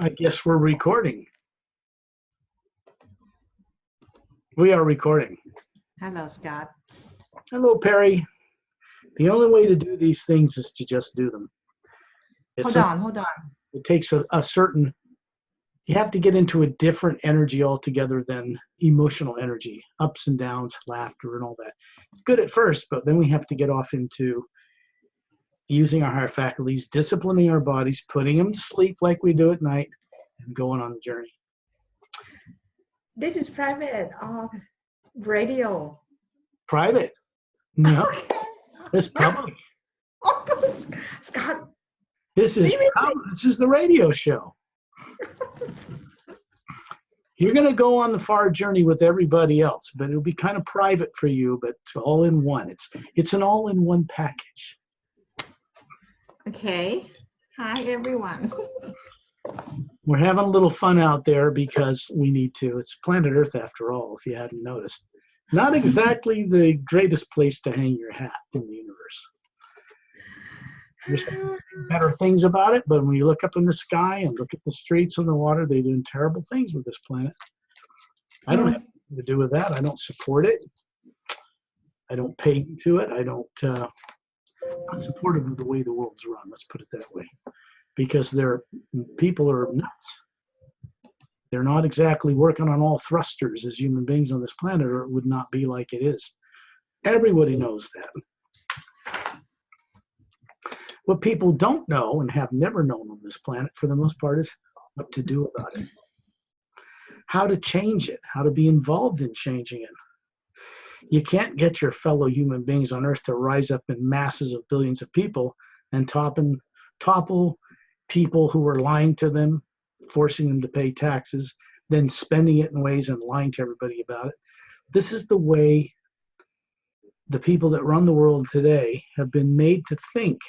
I guess we're recording. We are recording. Hello, Scott. Hello, Perry. The only way to do these things is to just do them. Hold on. It takes a certain, you have to get into a different energy altogether than emotional energy, ups and downs, laughter and all that. It's good at first, but then we have to get off into using our higher faculties, disciplining our bodies, putting them to sleep like we do at night, and going on the journey. This is private radio. Private? No, Okay. it's public. Oh, Scott. This is the radio show. You're going to go on the far journey with everybody else, but it'll be kind of private for you, but it's all in one. It's an all-in-one package. Okay. Hi, everyone. We're having a little fun out there because we need to. It's planet Earth after all, if you hadn't noticed. Not exactly the greatest place to hang your hat in the universe. There's better things about it, but when you look up in the sky and look at the streets and the water, they're doing terrible things with this planet. I don't have anything to do with that. I don't support it. I don't pay to it. I'm not supportive of the way the world's run, let's put it that way. Because people are nuts. They're not exactly working on all thrusters as human beings on this planet, or it would not be like it is. Everybody knows that. What people don't know and have never known on this planet, for the most part, is what to do about it. How to change it, how to be involved in changing it. You can't get your fellow human beings on Earth to rise up in masses of billions of people and topple people who are lying to them, forcing them to pay taxes, then spending it in ways and lying to everybody about it. This is the way the people that run the world today have been made to think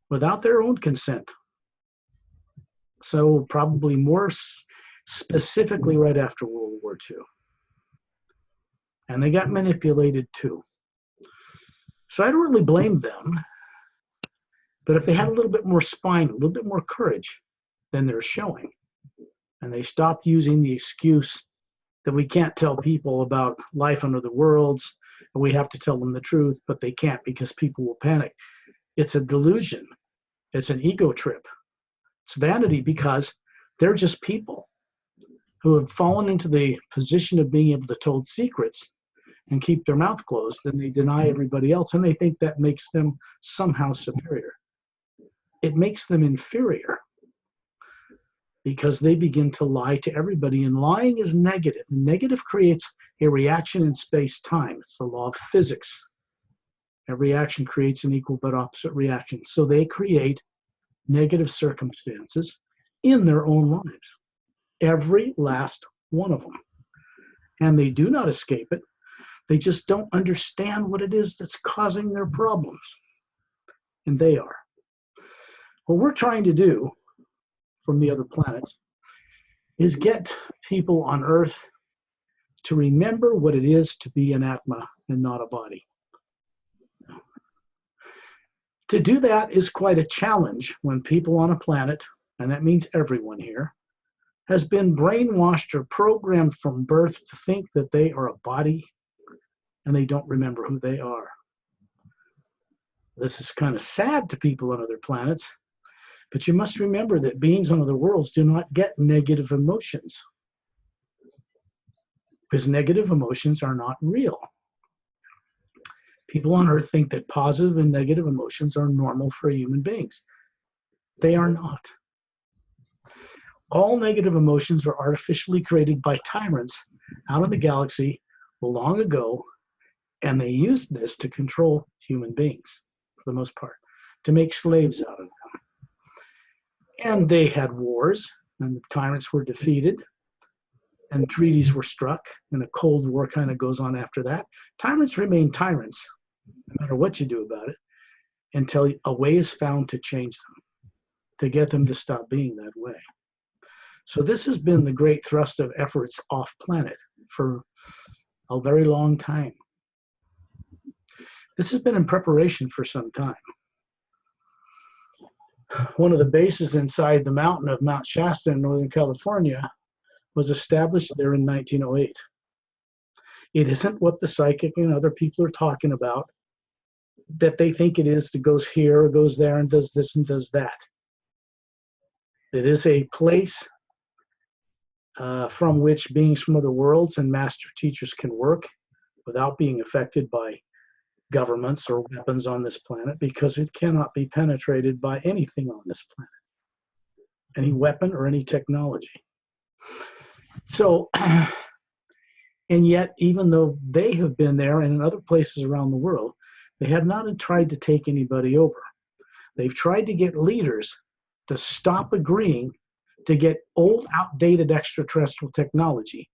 without their own consent. So probably more specifically right after World War II. And they got manipulated too. So I don't really blame them. But if they had a little bit more spine, a little bit more courage than they're showing, and they stopped using the excuse that we can't tell people about life under the worlds, and we have to tell them the truth, but they can't because people will panic. It's a delusion. It's an ego trip. It's vanity because they're just people who have fallen into the position of being able to tell secrets and keep their mouth closed, and they deny everybody else, and they think that makes them somehow superior. It makes them inferior because they begin to lie to everybody, and lying is negative. And negative creates a reaction in space-time. It's the law of physics. Every action creates an equal but opposite reaction. So they create negative circumstances in their own lives, every last one of them. And they do not escape it. They just don't understand what it is that's causing their problems. And they are. What we're trying to do from the other planets is get people on Earth to remember what it is to be an Atma and not a body. To do that is quite a challenge when people on a planet, and that means everyone here, has been brainwashed or programmed from birth to think that they are a body and they don't remember who they are. This is kind of sad to people on other planets, but you must remember that beings on other worlds do not get negative emotions, because negative emotions are not real. People on Earth think that positive and negative emotions are normal for human beings. They are not. All negative emotions are artificially created by tyrants out of the galaxy long ago, and they used this to control human beings, for the most part, to make slaves out of them. And they had wars, and the tyrants were defeated, and treaties were struck, and a Cold War kind of goes on after that. Tyrants remain tyrants, no matter what you do about it, until a way is found to change them, to get them to stop being that way. So this has been the great thrust of efforts off planet for a very long time. This has been in preparation for some time. One of the bases inside the mountain of Mount Shasta in Northern California was established there in 1908. It isn't what the psychic and other people are talking about, that they think it is, that goes here or goes there and does this and does that. It is a place from which beings from other worlds and master teachers can work without being affected by governments or weapons on this planet, because it cannot be penetrated by anything on this planet, any weapon or any technology. So, and yet, even though they have been there and in other places around the world, they have not tried to take anybody over. They've tried to get leaders to stop agreeing to get old, outdated extraterrestrial technology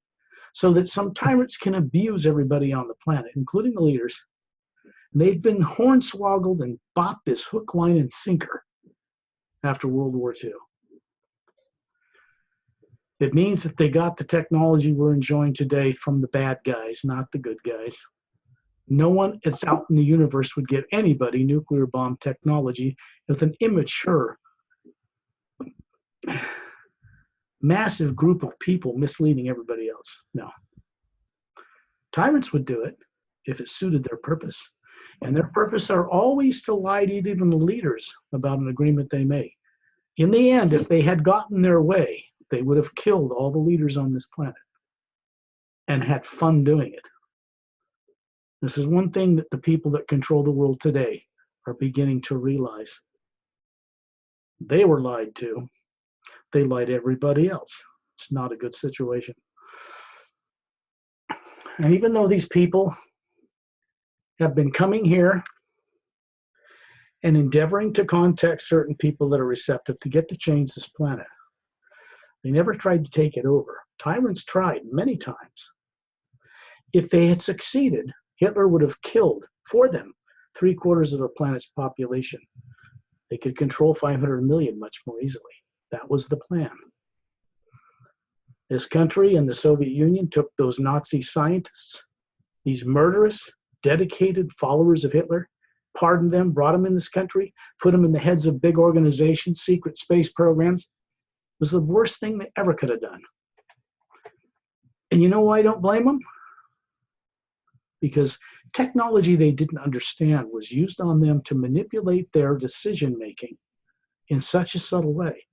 so that some tyrants can abuse everybody on the planet, including the leaders. And they've been hornswoggled and bought this hook, line, and sinker after World War II. It means that they got the technology we're enjoying today from the bad guys, not the good guys. No one that's out in the universe would give anybody nuclear bomb technology with an immature, massive group of people misleading everybody else. No. Tyrants would do it if it suited their purpose. And their purpose are always to lie to even the leaders about an agreement they make. In the end, if they had gotten their way, they would have killed all the leaders on this planet and had fun doing it. This is one thing that the people that control the world today are beginning to realize. They were lied to. They lied to everybody else. It's not a good situation. And even though these people have been coming here and endeavoring to contact certain people that are receptive to get to change this planet, they never tried to take it over. Tyrants tried many times. If they had succeeded, Hitler would have killed, for them, 3/4 of the planet's population. They could control 500 million much more easily. That was the plan. This country and the Soviet Union took those Nazi scientists, these murderous, dedicated followers of Hitler, pardoned them, brought them in this country, put them in the heads of big organizations, secret space programs. It was the worst thing they ever could have done. And you know why I don't blame them? Because technology they didn't understand was used on them to manipulate their decision-making in such a subtle way.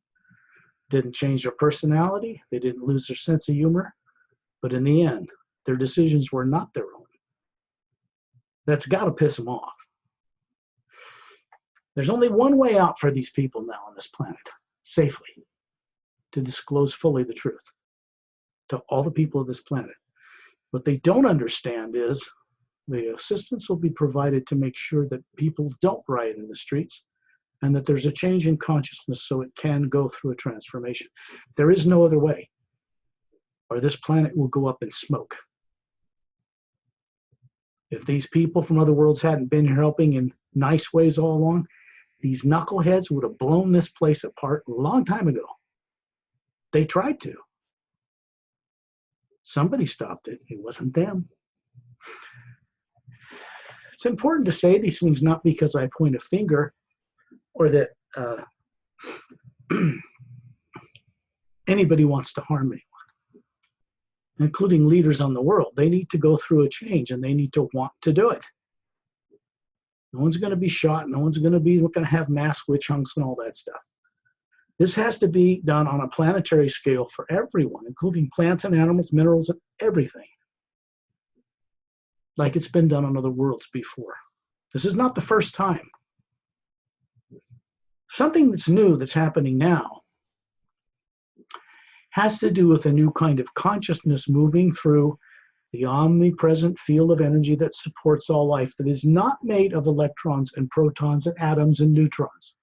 Didn't change their personality, they didn't lose their sense of humor, but in the end, their decisions were not their own. That's got to piss them off. There's only one way out for these people now on this planet, safely, to disclose fully the truth to all the people of this planet. What they don't understand is the assistance will be provided to make sure that people don't riot in the streets and that there's a change in consciousness so it can go through a transformation. There is no other way, or this planet will go up in smoke. If these people from other worlds hadn't been here helping in nice ways all along, these knuckleheads would have blown this place apart a long time ago. They tried to. Somebody stopped it. It wasn't them. It's important to say these things not because I point a finger or that anybody wants to harm anyone, including leaders on the world. They need to go through a change and they need to want to do it. No one's going to be shot. No one's going to have mass witch hunts and all that stuff. This has to be done on a planetary scale for everyone, including plants and animals, minerals, and everything, like it's been done on other worlds before. This is not the first time. Something that's new that's happening now has to do with a new kind of consciousness moving through the omnipresent field of energy that supports all life, that is not made of electrons and protons and atoms and neutrons.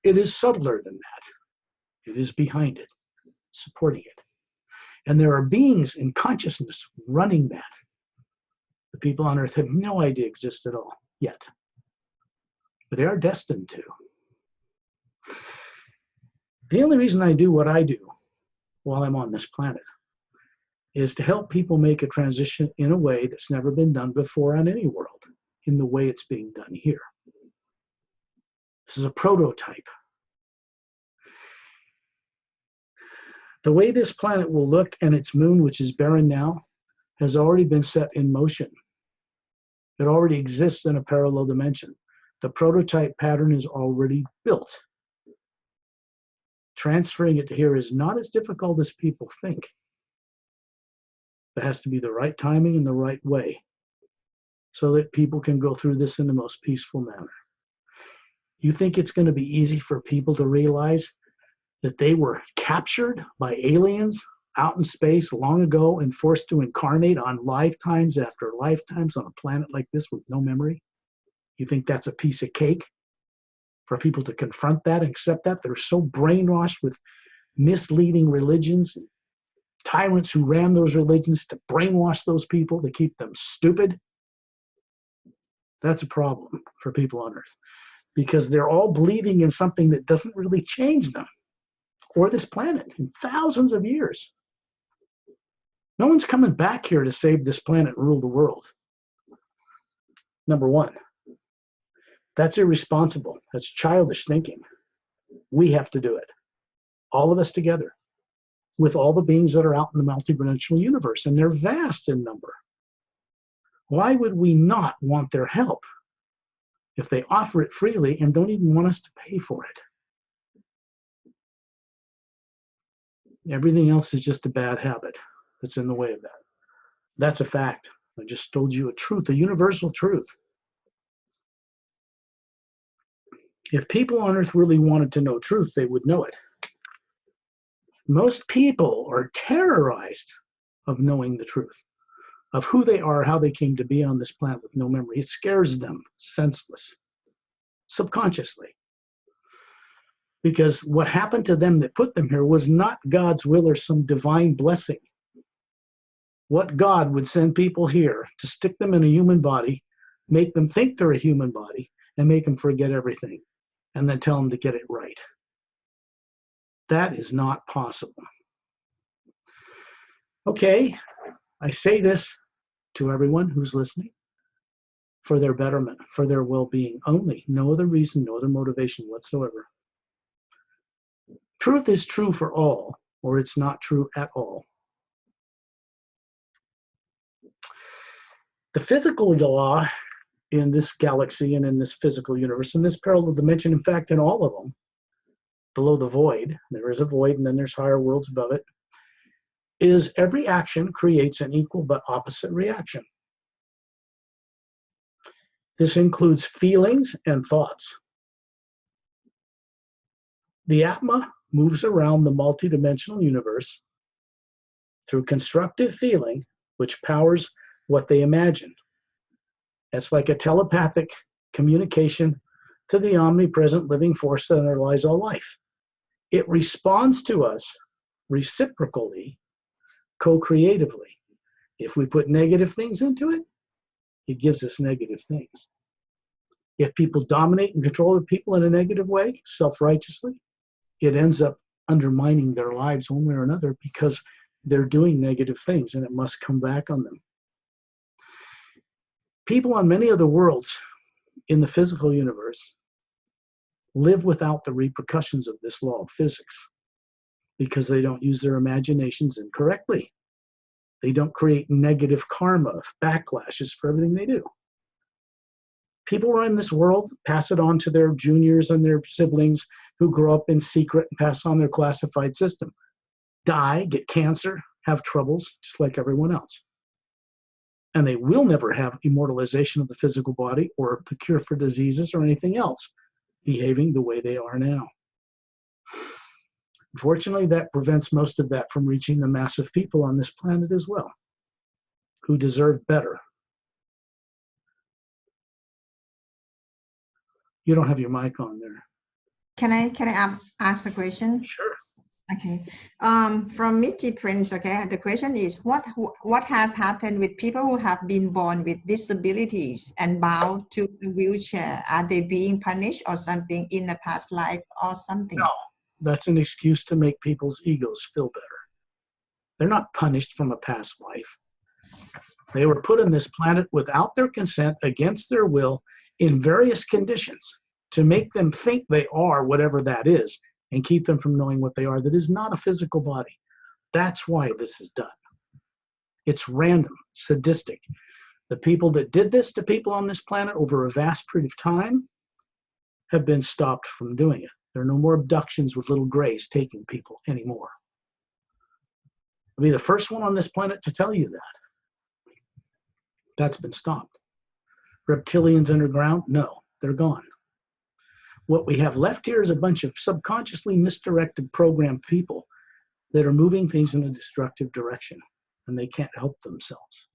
It is subtler than that. It is behind it, supporting it. And there are beings in consciousness running that. The people on Earth have no idea exist at all yet. But they are destined to. The only reason I do what I do while I'm on this planet is to help people make a transition in a way that's never been done before on any world, in the way it's being done here. This is a prototype. The way this planet will look and its moon, which is barren now, has already been set in motion. It already exists in a parallel dimension. The prototype pattern is already built. Transferring it to here is not as difficult as people think. There has to be the right timing and the right way so that people can go through this in the most peaceful manner. You think it's going to be easy for people to realize that they were captured by aliens out in space long ago and forced to incarnate on lifetimes after lifetimes on a planet like this with no memory? You think that's a piece of cake for people to confront that and accept that? They're so brainwashed with misleading religions and tyrants who ran those religions to brainwash those people to keep them stupid. That's a problem for people on Earth because they're all believing in something that doesn't really change them or this planet in thousands of years. No one's coming back here to save this planet and rule the world. Number one, that's irresponsible. That's childish thinking. We have to do it. All of us together with all the beings that are out in the multidimensional universe, and they're vast in number. Why would we not want their help if they offer it freely and don't even want us to pay for it? Everything else is just a bad habit that's in the way of that. That's a fact. I just told you a truth, a universal truth. If people on Earth really wanted to know truth, they would know it. Most people are terrorized of knowing the truth, of who they are, how they came to be on this planet with no memory. It scares them senseless, subconsciously. Because what happened to them that put them here was not God's will or some divine blessing. What God would send people here to stick them in a human body, make them think they're a human body, and make them forget everything, and then tell them to get it right. That is not possible. Okay, I say this to everyone who's listening for their betterment, for their well-being only. No other reason, no other motivation whatsoever. Truth is true for all, or it's not true at all. The physical law in this galaxy and in this physical universe, in this parallel dimension, in fact, in all of them, below the void, there is a void and then there's higher worlds above it, is every action creates an equal but opposite reaction. This includes feelings and thoughts. The Atma moves around the multidimensional universe through constructive feeling, which powers what they imagine. It's like a telepathic communication to the omnipresent living force that underlies all life. It responds to us reciprocally, co-creatively. If we put negative things into it, it gives us negative things. If people dominate and control the people in a negative way, self-righteously, it ends up undermining their lives one way or another because they're doing negative things and it must come back on them. People on many of the worlds in the physical universe live without the repercussions of this law of physics because they don't use their imaginations incorrectly. They don't create negative karma, backlashes for everything they do. People who are in this world pass it on to their juniors and their siblings who grow up in secret and pass on their classified system. Die, get cancer, have troubles, just like everyone else. And they will never have immortalization of the physical body or the cure for diseases or anything else, behaving the way they are now. Unfortunately, that prevents most of that from reaching the mass of people on this planet as well, who deserve better. You don't have your mic on there. Can I ask a question? Sure. Okay. From Michi Prince, okay, the question is, what has happened with people who have been born with disabilities and bound to a wheelchair? Are they being punished or something in a past life or something? No, that's an excuse to make people's egos feel better. They're not punished from a past life. They were put on this planet without their consent, against their will, in various conditions to make them think they are whatever that is and keep them from knowing what they are that is not a physical body. That's why this is done. It's random, sadistic. The people that did this to people on this planet over a vast period of time have been stopped from doing it. There are no more abductions with little grays taking people anymore. I'll be the first one on this planet to tell you that. That's been stopped. Reptilians underground? No, they're gone. What we have left here is a bunch of subconsciously misdirected programmed people that are moving things in a destructive direction, and they can't help themselves.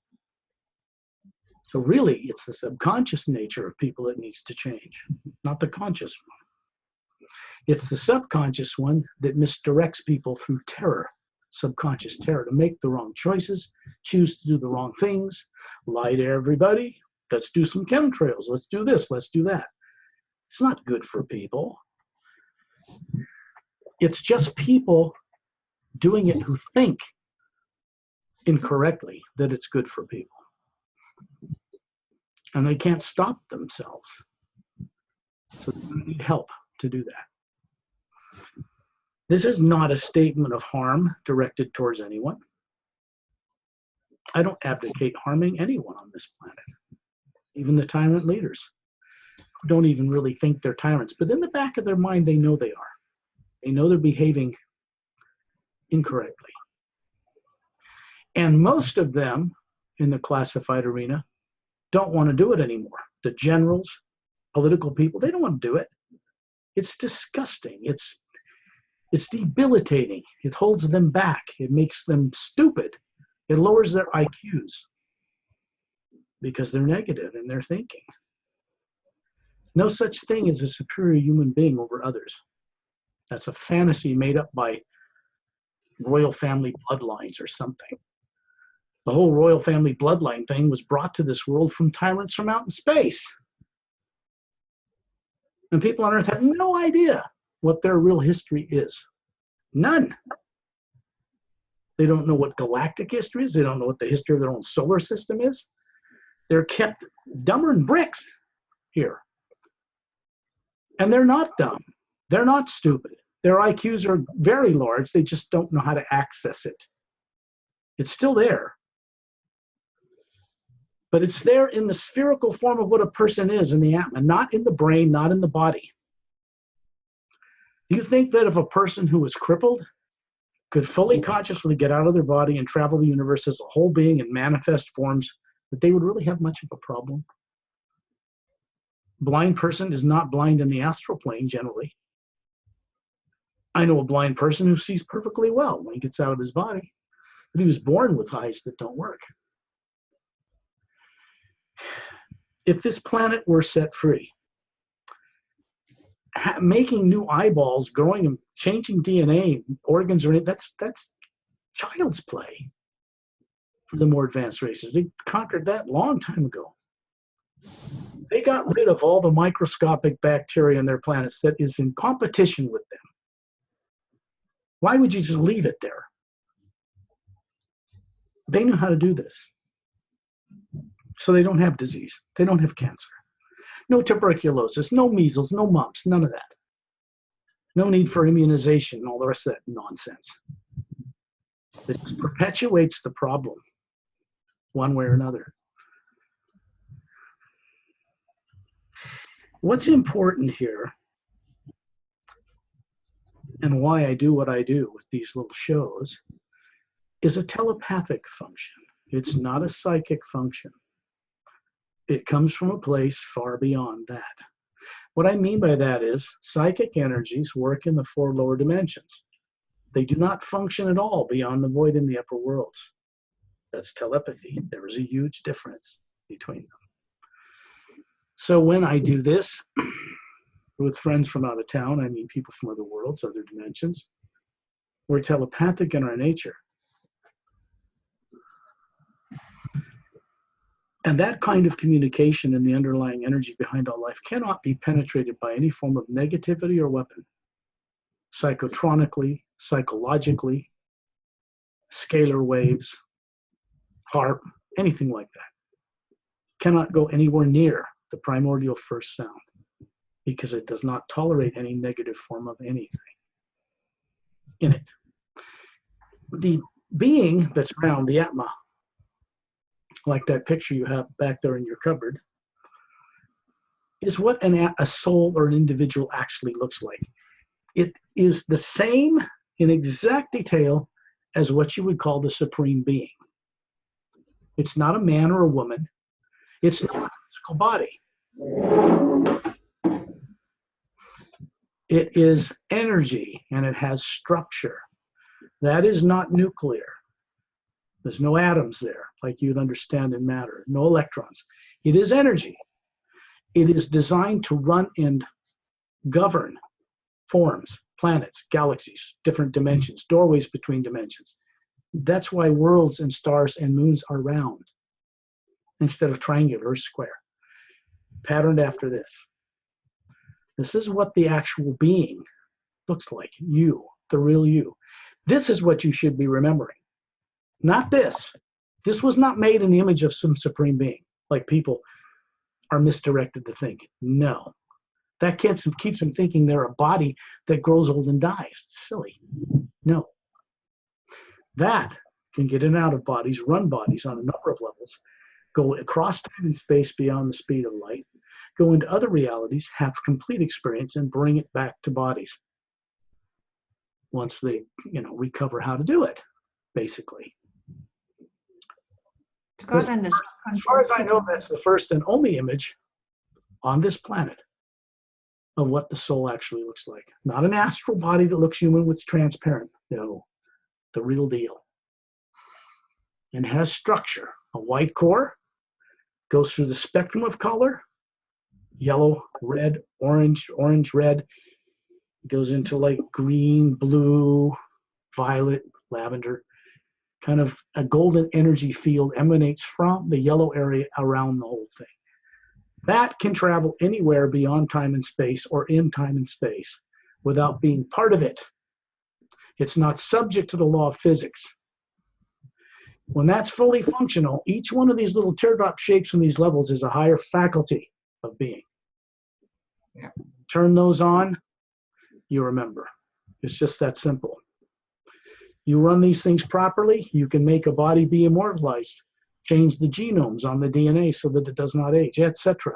So really, it's the subconscious nature of people that needs to change, not the conscious one. It's the subconscious one that misdirects people through terror, subconscious terror, to make the wrong choices, choose to do the wrong things, lie to everybody. Let's do some chemtrails. Let's do this. Let's do that. It's not good for people. It's just people doing it who think incorrectly that it's good for people. And they can't stop themselves. So they need help to do that. This is not a statement of harm directed towards anyone. I don't advocate harming anyone on this planet, even the tyrant leaders who don't even really think they're tyrants. But in the back of their mind, they know they are. They know they're behaving incorrectly. And most of them in the classified arena don't want to do it anymore. The generals, political people, they don't want to do it. It's disgusting. It's debilitating. It holds them back. It makes them stupid. It lowers their IQs because they're negative in their thinking. No such thing as a superior human being over others. That's a fantasy made up by royal family bloodlines or something. The whole royal family bloodline thing was brought to this world from tyrants from out in space. And people on Earth have no idea what their real history is. None. They don't know what galactic history is. They don't know what the history of their own solar system is. They're kept dumber than bricks here. And they're not dumb. They're not stupid. Their IQs are very large. They just don't know how to access it. It's still there. But it's there in the spherical form of what a person is in the Atma, not in the brain, not in the body. Do you think that if a person who was crippled could fully consciously get out of their body and travel the universe as a whole being in manifest forms, that they would really have much of a problem? Blind person is not blind in the astral plane generally. I know a blind person who sees perfectly well when he gets out of his body, but he was born with eyes that don't work. If this planet were set free, making new eyeballs, growing and changing DNA, organs, or that's child's play for the more advanced races. They conquered that a long time ago. They got rid of all the microscopic bacteria on their planets that is in competition with them. Why would you just leave it there? They knew how to do this. So they don't have disease. They don't have cancer. No tuberculosis, no measles, no mumps, none of that. No need for immunization and all the rest of that nonsense. It perpetuates the problem one way or another. What's important here, and why I do what I do with these little shows, is a telepathic function. It's not a psychic function. It comes from a place far beyond that. What I mean by that is psychic energies work in the 4 lower dimensions. They do not function at all beyond the void in the upper worlds. That's telepathy. There is a huge difference between them. So when I do this with friends from out of town, I mean people from other worlds, other dimensions, we're telepathic in our nature. And that kind of communication and the underlying energy behind all life cannot be penetrated by any form of negativity or weapon. Psychotronically, psychologically, scalar waves, harp, anything like that. Cannot go anywhere near the primordial first sound. because it does not tolerate any negative form of anything in it. The being that's around, the Atma, like that picture you have back there in your cupboard, is what a soul or an individual actually looks like. It is the same in exact detail as what you would call the Supreme Being. It's not a man or a woman. It's not a physical body. It is energy, and it has structure. That is not nuclear. There's no atoms there, like you'd understand in matter, no electrons. It is energy. It is designed to run and govern forms, planets, galaxies, different dimensions, doorways between dimensions. That's why worlds and stars and moons are round instead of triangular or square, patterned after this. This is what the actual being looks like, you, the real you. This is what you should be remembering, not this. This was not made in the image of some supreme being, like people are misdirected to think. No. That keeps them thinking they're a body that grows old and dies. It's silly. No. That can get in and out of bodies, run bodies on a number of levels, go across time and space beyond the speed of light, go into other realities, have complete experience, and bring it back to bodies once they, recover how to do it, basically. As far as I know, that's the first and only image on this planet of what the soul actually looks like. Not an astral body that looks human with transparent. No, the real deal. And has structure. A white core goes through the spectrum of color, yellow, red, orange, red. It goes into like green, blue, violet, lavender. Kind of a golden energy field emanates from the yellow area around the whole thing. That can travel anywhere beyond time and space or in time and space without being part of it. It's not subject to the law of physics. When that's fully functional, each one of these little teardrop shapes from these levels is a higher faculty of being. Yeah. Turn those on, you remember. It's just that simple. You run these things properly, you can make a body be immortalized, change the genomes on the DNA so that it does not age, etc.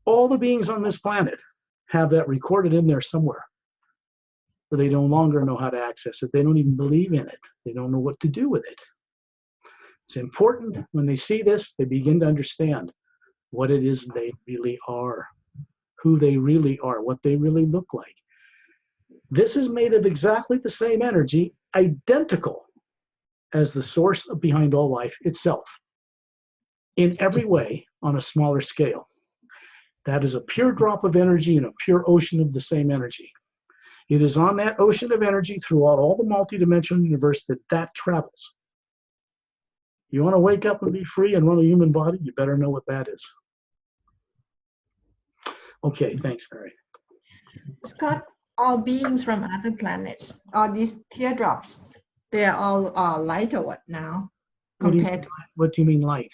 All the beings on this planet have that recorded in there somewhere, but they no longer know how to access it. They don't even believe in it. They don't know what to do with it. It's important when they see this, they begin to understand what it is they really are, who they really are, what they really look like. This is made of exactly the same energy, identical as the source behind all life itself, in every way on a smaller scale. That is a pure drop of energy in a pure ocean of the same energy. It is on that ocean of energy throughout all the multidimensional universe that travels. You want to wake up and be free and run a human body, you better know what that is. Okay, thanks, Mary. Scott, all beings from other planets, all these teardrops, they are all light or what now compared to what do you mean light?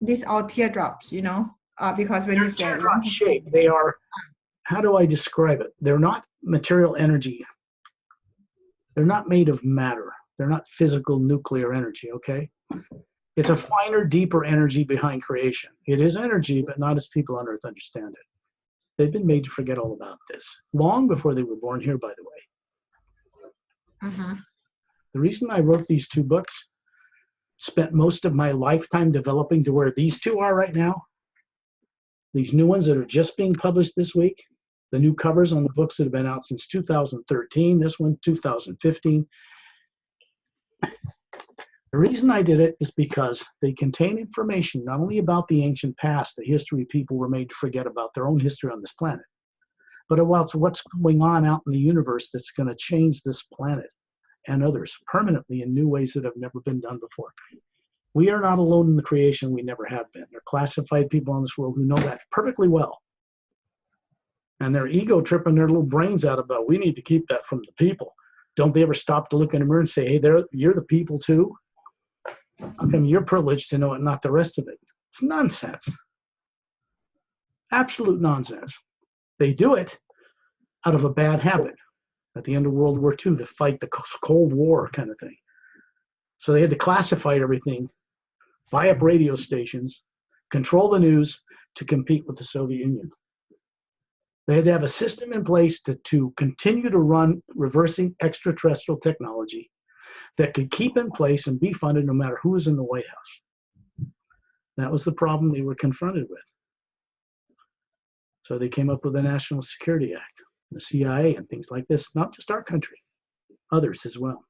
These are teardrops, because when you said teardrop shape, they are, how do I describe it? They're not material energy. They're not made of matter. They're not physical nuclear energy, okay? It's a finer, deeper energy behind creation. It is energy, but not as people on Earth understand it. They've been made to forget all about this, long before they were born here, by the way. The reason I wrote these two books, spent most of my lifetime developing to where these two are right now, these new ones that are just being published this week, the new covers on the books that have been out since 2013, this one 2015. The reason I did it is because they contain information not only about the ancient past, the history people were made to forget about their own history on this planet, but about what's going on out in the universe that's going to change this planet and others permanently in new ways that have never been done before. We are not alone in the creation. We never have been. There are classified people in this world who know that perfectly well. And their ego tripping their little brains out about, we need to keep that from the people. Don't they ever stop to look in the mirror and say, hey, you're the people too? How come you're privileged to know it, not the rest of it? It's nonsense. Absolute nonsense. They do it out of a bad habit at the end of World War II to fight the Cold War kind of thing. So they had to classify everything, buy up radio stations, control the news to compete with the Soviet Union. They had to have a system in place to continue to run reversing extraterrestrial technology that could keep in place and be funded no matter who was in the White House. That was the problem they were confronted with. So they came up with the National Security Act, the CIA, and things like this, not just our country, others as well.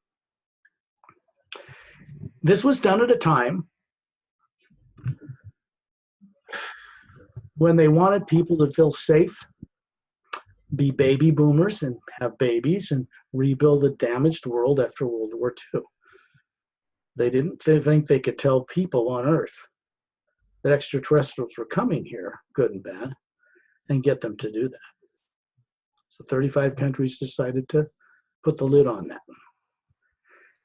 This was done at a time when they wanted people to feel safe, be baby boomers and have babies and rebuild a damaged world after World War II. They didn't think they could tell people on Earth that extraterrestrials were coming here, good and bad, and get them to do that. So 35 countries decided to put the lid on that.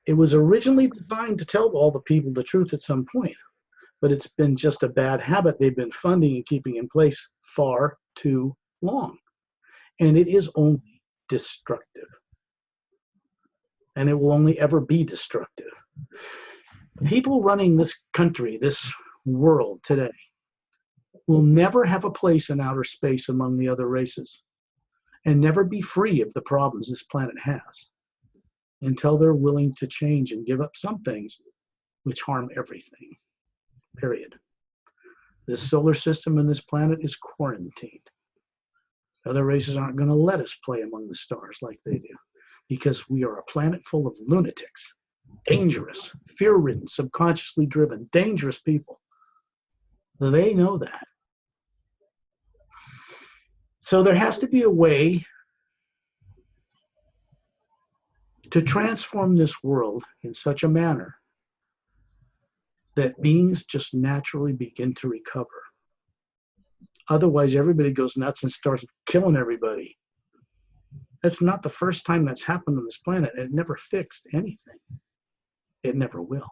It was originally designed to tell all the people the truth at some point, but it's been just a bad habit they've been funding and keeping in place far too long. And it is only destructive. And it will only ever be destructive. People running this country, this world today, will never have a place in outer space among the other races and never be free of the problems this planet has until they're willing to change and give up some things which harm everything, period. This solar system and this planet is quarantined. Other races aren't going to let us play among the stars like they do because we are a planet full of lunatics, dangerous, fear-ridden, subconsciously driven, dangerous people. They know that. So there has to be a way to transform this world in such a manner that beings just naturally begin to recover. Otherwise, everybody goes nuts and starts killing everybody. That's not the first time that's happened on this planet. It never fixed anything. It never will.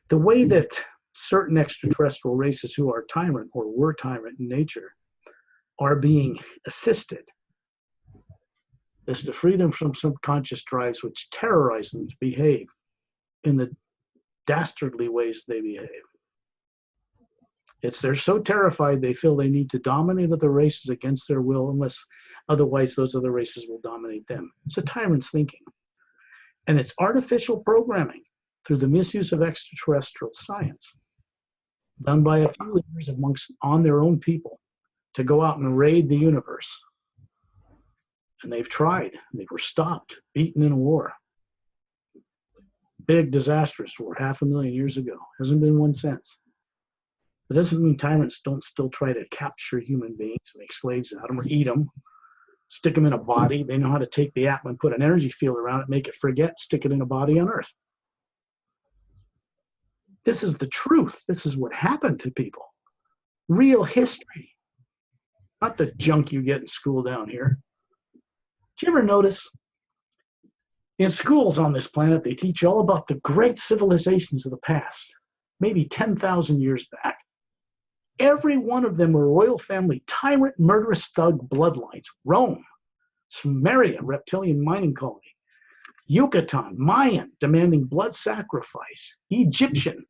The way that certain extraterrestrial races who are tyrant or were tyrant in nature are being assisted is to free them from subconscious drives which terrorize them to behave in the dastardly ways they behave. They're so terrified they feel they need to dominate other races against their will unless otherwise those other races will dominate them. It's a tyrant's thinking. And it's artificial programming through the misuse of extraterrestrial science done by a few leaders on their own people to go out and raid the universe. And they've tried. They were stopped, beaten in a war. Big disastrous war, 500,000 years ago. Hasn't been one since. It doesn't mean tyrants don't still try to capture human beings, make slaves out of them, or eat them, stick them in a body. They know how to take the Atma and put an energy field around it, make it forget, stick it in a body on Earth. This is the truth. This is what happened to people. Real history. Not the junk you get in school down here. Do you ever notice in schools on this planet, they teach you all about the great civilizations of the past, maybe 10,000 years back. Every one of them were royal family, tyrant, murderous thug bloodlines. Rome, Sumeria, reptilian mining colony. Yucatan, Mayan, demanding blood sacrifice. Egyptian.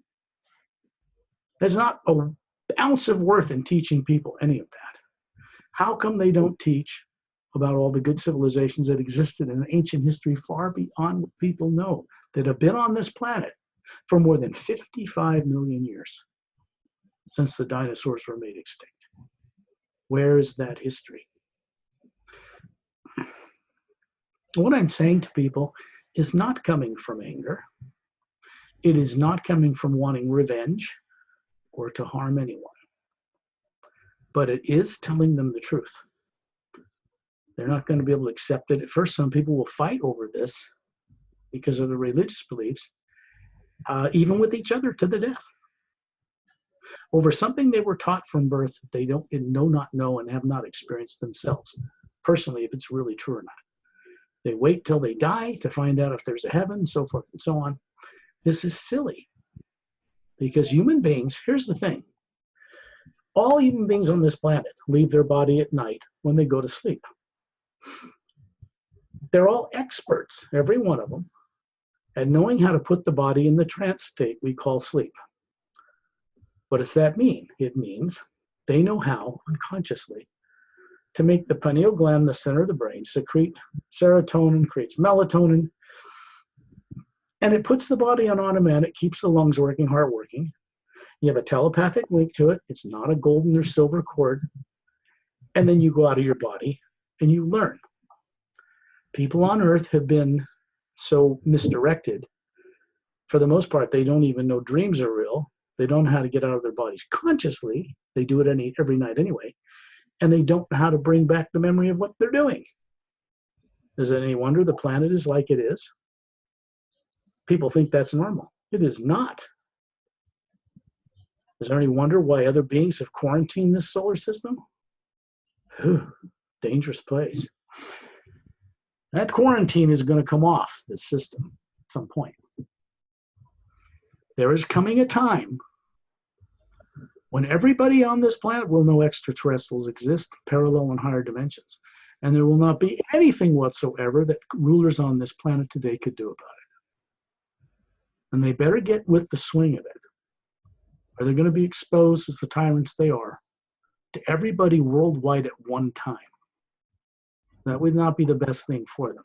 There's not an ounce of worth in teaching people any of that. How come they don't teach about all the good civilizations that existed in ancient history far beyond what people know, that have been on this planet for more than 55 million years since the dinosaurs were made extinct? Where is that history? What I'm saying to people is not coming from anger. It is not coming from wanting revenge or to harm anyone. But it is telling them the truth. They're not going to be able to accept it. At first, some people will fight over this because of their religious beliefs, even with each other to the death, over something they were taught from birth that they don't not know and have not experienced themselves, personally, if it's really true or not. They wait till they die to find out if there's a heaven, so forth and so on. This is silly because human beings, here's the thing, All human beings on this planet leave their body at night when they go to sleep. They're all experts, every one of them, at knowing how to put the body in the trance state we call sleep. What does that mean? It means they know how, unconsciously, to make the pineal gland, the center of the brain, secrete serotonin, creates melatonin, and it puts the body on automatic, keeps the lungs working, heart working. You have a telepathic link to it. It's not a golden or silver cord. And then you go out of your body and you learn. People on Earth have been so misdirected. For the most part, they don't even know dreams are real. They don't know how to get out of their bodies consciously. They do it every night anyway. And they don't know how to bring back the memory of what they're doing. Is it any wonder the planet is like it is? People think that's normal. It is not. Is there any wonder why other beings have quarantined this solar system? Whew, dangerous place. That quarantine is going to come off this system at some point. There is coming a time when everybody on this planet will know extraterrestrials exist, parallel and higher dimensions. And there will not be anything whatsoever that rulers on this planet today could do about it. And they better get with the swing of it, or they're going to be exposed as the tyrants they are to everybody worldwide at one time. That would not be the best thing for them.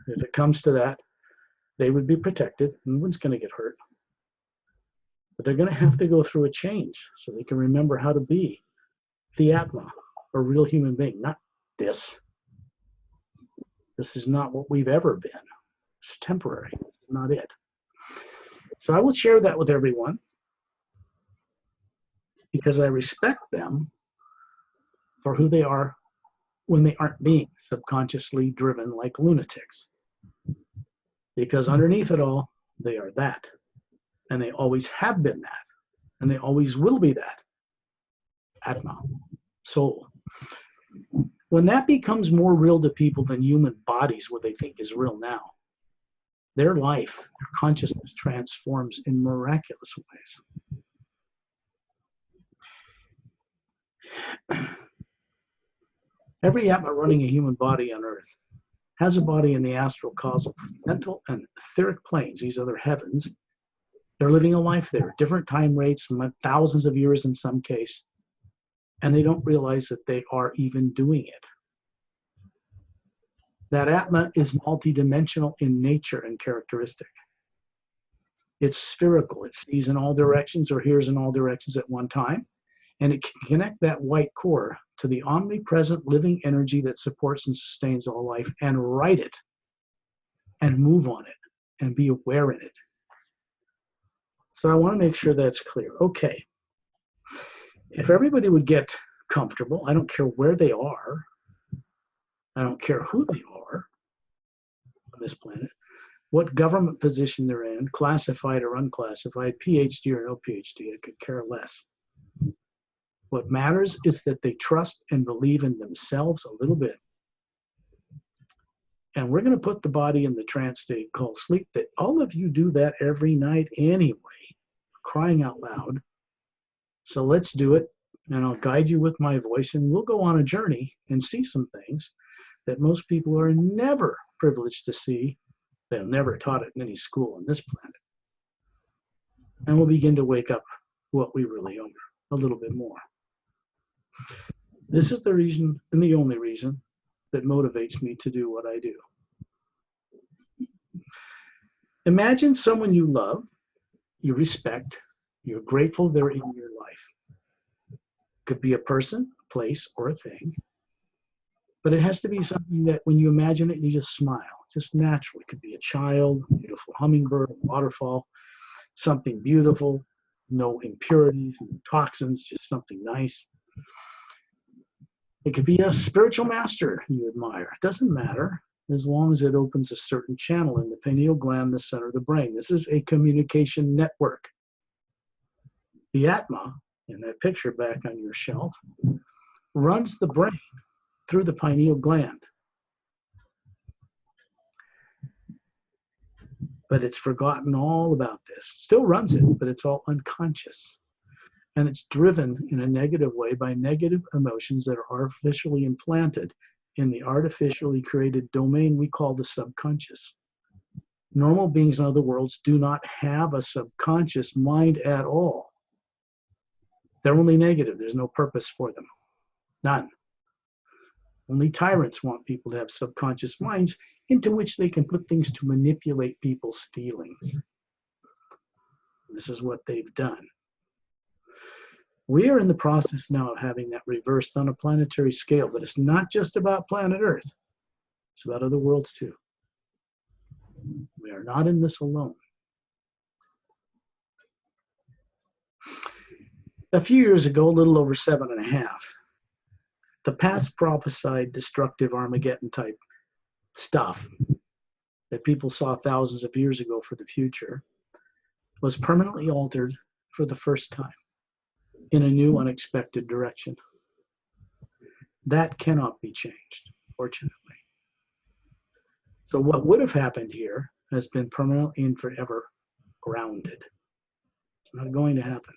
If it comes to that, they would be protected. No one's going to get hurt. But they're going to have to go through a change so they can remember how to be the Atma, a real human being, not this. This is not what we've ever been. It's temporary. It's not it. So I will share that with everyone because I respect them for who they are when they aren't being subconsciously driven like lunatics. Because underneath it all, they are that. And they always have been that. And they always will be that. Atma, soul. When that becomes more real to people than human bodies, what they think is real now, their life, their consciousness transforms in miraculous ways. Every Atma running a human body on Earth has a body in the astral, causal, mental, and etheric planes. These are their heavens. They're living a life there, different time rates, thousands of years in some case, and they don't realize that they are even doing it. That Atma is multidimensional in nature and characteristic. It's spherical. It sees in all directions or hears in all directions at one time, and it can connect that white core to the omnipresent living energy that supports and sustains all life and write it and move on it and be aware in it. So I want to make sure that's clear. Okay. If everybody would get comfortable, I don't care where they are, I don't care who they are on this planet, what government position they're in, classified or unclassified, PhD or no PhD, I could care less. What matters is that they trust and believe in themselves a little bit. And we're going to put the body in the trance state called sleep, that all of you do that every night anyway, crying out loud. So let's do it, and I'll guide you with my voice, and we'll go on a journey and see some things that most people are never privileged to see. They're never taught it in any school on this planet. And we'll begin to wake up what we really are a little bit more. This is the reason, and the only reason, that motivates me to do what I do. Imagine someone you love, you respect, you're grateful they're in your life. Could be a person, a place, or a thing. But it has to be something that when you imagine it, you just smile. Just naturally. It could be a child, a beautiful hummingbird, a waterfall, something beautiful, no impurities, no toxins, just something nice. It could be a spiritual master you admire. It doesn't matter as long as it opens a certain channel in the pineal gland, the center of the brain. This is a communication network. The Atma, in that picture back on your shelf, runs the brain through the pineal gland. But it's forgotten all about this. Still runs it, but it's all unconscious. And it's driven in a negative way by negative emotions that are artificially implanted in the artificially created domain we call the subconscious. Normal beings in other worlds do not have a subconscious mind at all. They're only negative. There's no purpose for them. None. Only tyrants want people to have subconscious minds into which they can put things to manipulate people's feelings. This is what they've done. We are in the process now of having that reversed on a planetary scale, but it's not just about planet Earth. It's about other worlds too. We are not in this alone. A few years ago, a little over 7.5, the past prophesied destructive Armageddon type stuff that people saw thousands of years ago for the future was permanently altered for the first time in a new, unexpected direction. That cannot be changed, fortunately. So what would have happened here has been permanently and forever grounded. It's not going to happen.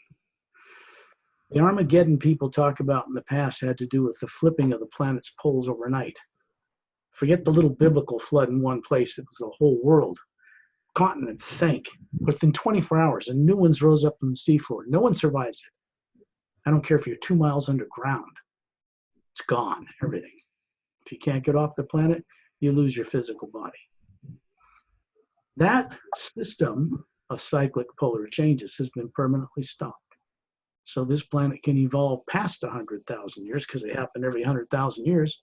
The Armageddon people talk about in the past had to do with the flipping of the planet's poles overnight. Forget the little biblical flood in one place. It was the whole world. Continents sank within 24 hours, and new ones rose up from the seafloor. No one survives it. I don't care if you're 2 miles underground. It's gone, everything. If you can't get off the planet, you lose your physical body. That system of cyclic polar changes has been permanently stopped. So this planet can evolve past 100,000 years, because they happen every 100,000 years.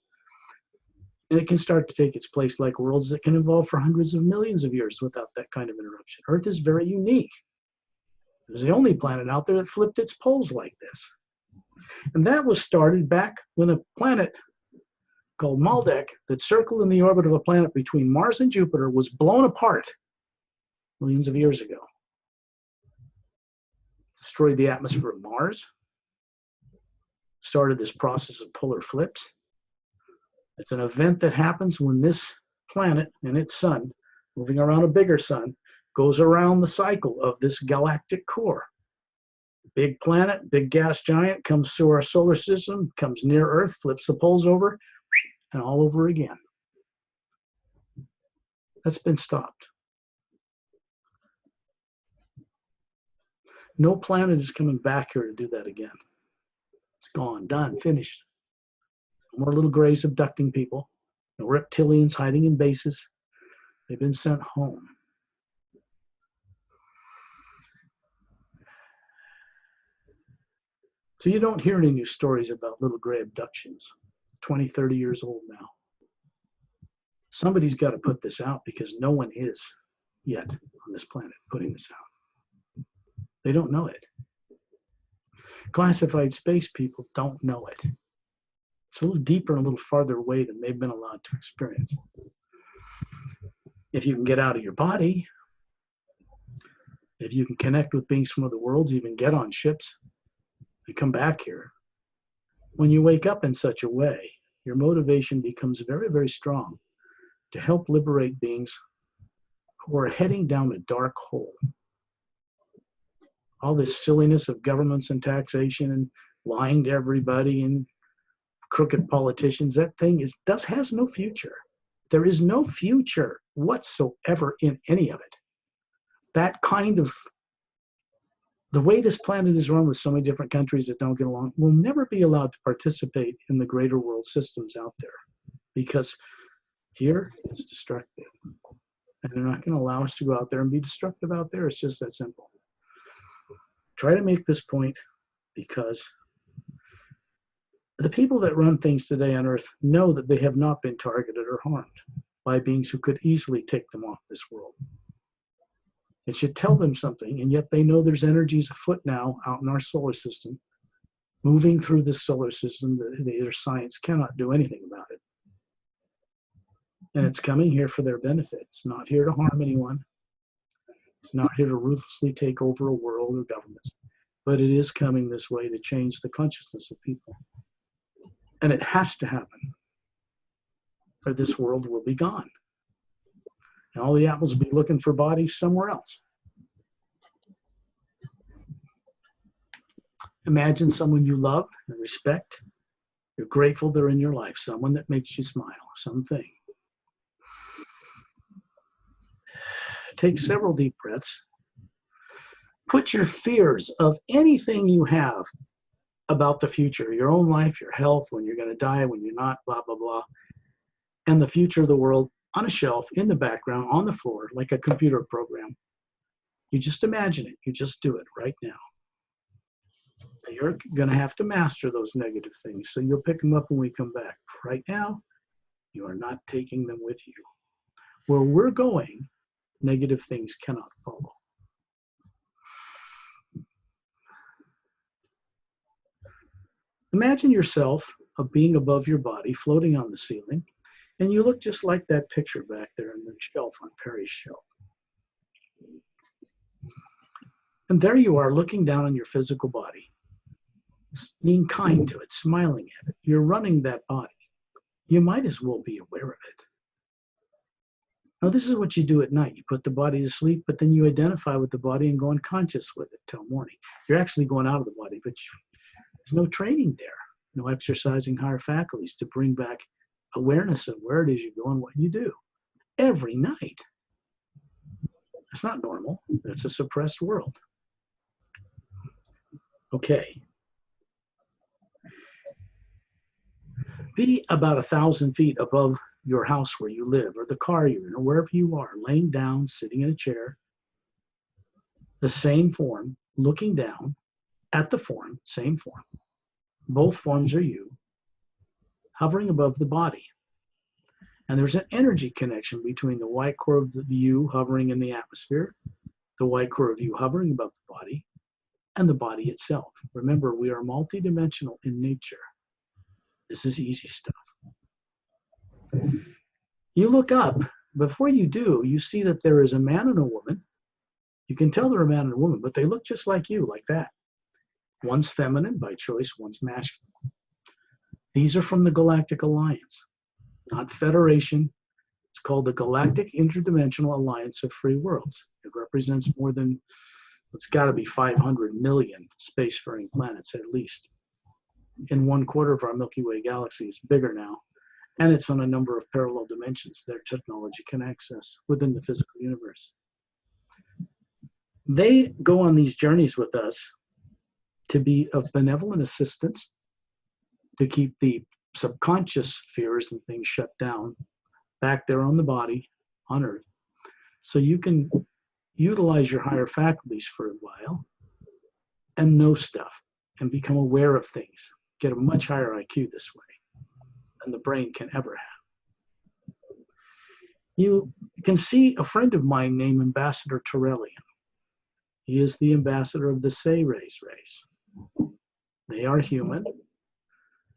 And it can start to take its place like worlds that can evolve for hundreds of millions of years without that kind of interruption. Earth is very unique. It was the only planet out there that flipped its poles like this. And that was started back when a planet called Maldek that circled in the orbit of a planet between Mars and Jupiter was blown apart millions of years ago. Destroyed the atmosphere of Mars, started this process of polar flips. It's an event that happens when this planet and its sun, moving around a bigger sun, goes around the cycle of this galactic core. Big planet, big gas giant, comes through our solar system, comes near Earth, flips the poles over, and all over again. That's been stopped. No planet is coming back here to do that again. It's gone, done, finished. No more little grays abducting people. No reptilians hiding in bases. They've been sent home. So you don't hear any new stories about little gray abductions. 20, 30 years old now. Somebody's got to put this out, because no one is yet on this planet putting this out. They don't know it. Classified space people don't know it. It's a little deeper and a little farther away than they've been allowed to experience. If you can get out of your body, if you can connect with beings from other worlds, even get on ships and come back here, when you wake up in such a way, your motivation becomes very, very strong to help liberate beings who are heading down a dark hole. All this silliness of governments and taxation and lying to everybody and crooked politicians, that thing has no future. There is no future whatsoever in any of it. That kind of, the way this planet is run with so many different countries that don't get along, will never be allowed to participate in the greater world systems out there, because here it's destructive. And they're not going to allow us to go out there and be destructive out there. It's just that simple. Try to make this point, because the people that run things today on Earth know that they have not been targeted or harmed by beings who could easily take them off this world. It should tell them something, and yet they know there's energies afoot now out in our solar system, moving through this solar system that their science cannot do anything about it. And it's coming here for their benefit. It's not here to harm anyone. It's not here to ruthlessly take over a world or governments, but it is coming this way to change the consciousness of people. And it has to happen, or this world will be gone. And all the Atmas will be looking for bodies somewhere else. Imagine someone you love and respect. You're grateful they're in your life, someone that makes you smile, something. Take several deep breaths. Put your fears of anything you have about the future, your own life, your health, when you're going to die, when you're not, blah, blah, blah, and the future of the world on a shelf, in the background, on the floor, like a computer program. You just imagine it. You just do it right now. You're going to have to master those negative things, so you'll pick them up when we come back. Right now, you are not taking them with you. Where we're going, negative things cannot follow. Imagine yourself a being above your body, floating on the ceiling, and you look just like that picture back there on the shelf, on Perry's shelf. And there you are, looking down on your physical body, being kind to it, smiling at it. You're running that body. You might as well be aware of it. Now, this is what you do at night. You put the body to sleep, but then you identify with the body and go unconscious with it till morning. You're actually going out of the body, but there's no training there, no exercising higher faculties to bring back awareness of where it is you go and what you do every night. It's not normal. It's a suppressed world. Okay. Be about 1,000 feet above your house where you live, or the car you're in, or wherever you are, laying down, sitting in a chair, the same form, looking down at the form, same form. Both forms are you, hovering above the body. And there's an energy connection between the white core of the you hovering in the atmosphere, the white core of you hovering above the body, and the body itself. Remember, we are multidimensional in nature. This is easy stuff. You look up. Before you do, you see that there is a man and a woman. You can tell they're a man and a woman, but they look just like you, like that. One's feminine by choice, one's masculine. These are from the Galactic Alliance, not Federation. It's called the Galactic Interdimensional Alliance of Free Worlds. It represents more than, it's got to be 500 million spacefaring planets at least. In 1/4 of our Milky Way galaxy, it's bigger now. And it's on a number of parallel dimensions their technology can access within the physical universe. They go on these journeys with us to be of benevolent assistance, to keep the subconscious fears and things shut down back there on the body, on Earth, so you can utilize your higher faculties for a while and know stuff and become aware of things, get a much higher IQ this way than the brain can ever have. You can see a friend of mine named Ambassador Terrellian. He is the ambassador of the Say-Rays race. They are human.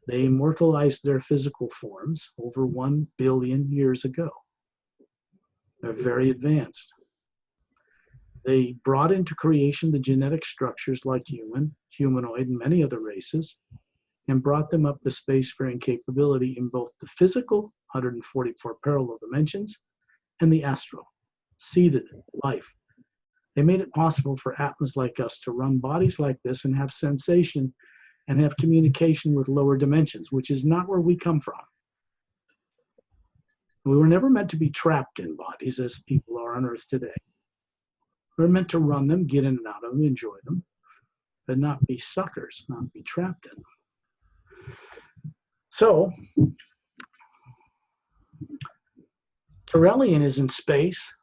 They immortalized their physical forms over 1 billion years ago. They're very advanced. They brought into creation the genetic structures like human, humanoid, and many other races, and brought them up to spacefaring capability in both the physical, 144 parallel dimensions, and the astral, seated life. They made it possible for Atmas like us to run bodies like this and have sensation and have communication with lower dimensions, which is not where we come from. We were never meant to be trapped in bodies as people are on Earth today. We're meant to run them, get in and out of them, enjoy them, but not be suckers, not be trapped in them. So, Terrellian is in space,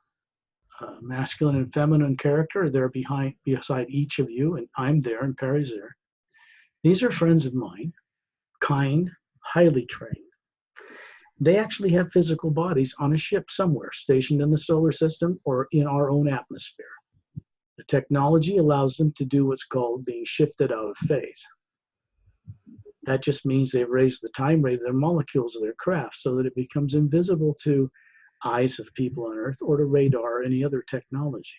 masculine and feminine character. They're beside each of you, and I'm there, and Perry's there. These are friends of mine, kind, highly trained. They actually have physical bodies on a ship somewhere, stationed in the solar system or in our own atmosphere. The technology allows them to do what's called being shifted out of phase. That just means they've raised the time rate of their molecules of their craft so that it becomes invisible to eyes of people on Earth or to radar or any other technology.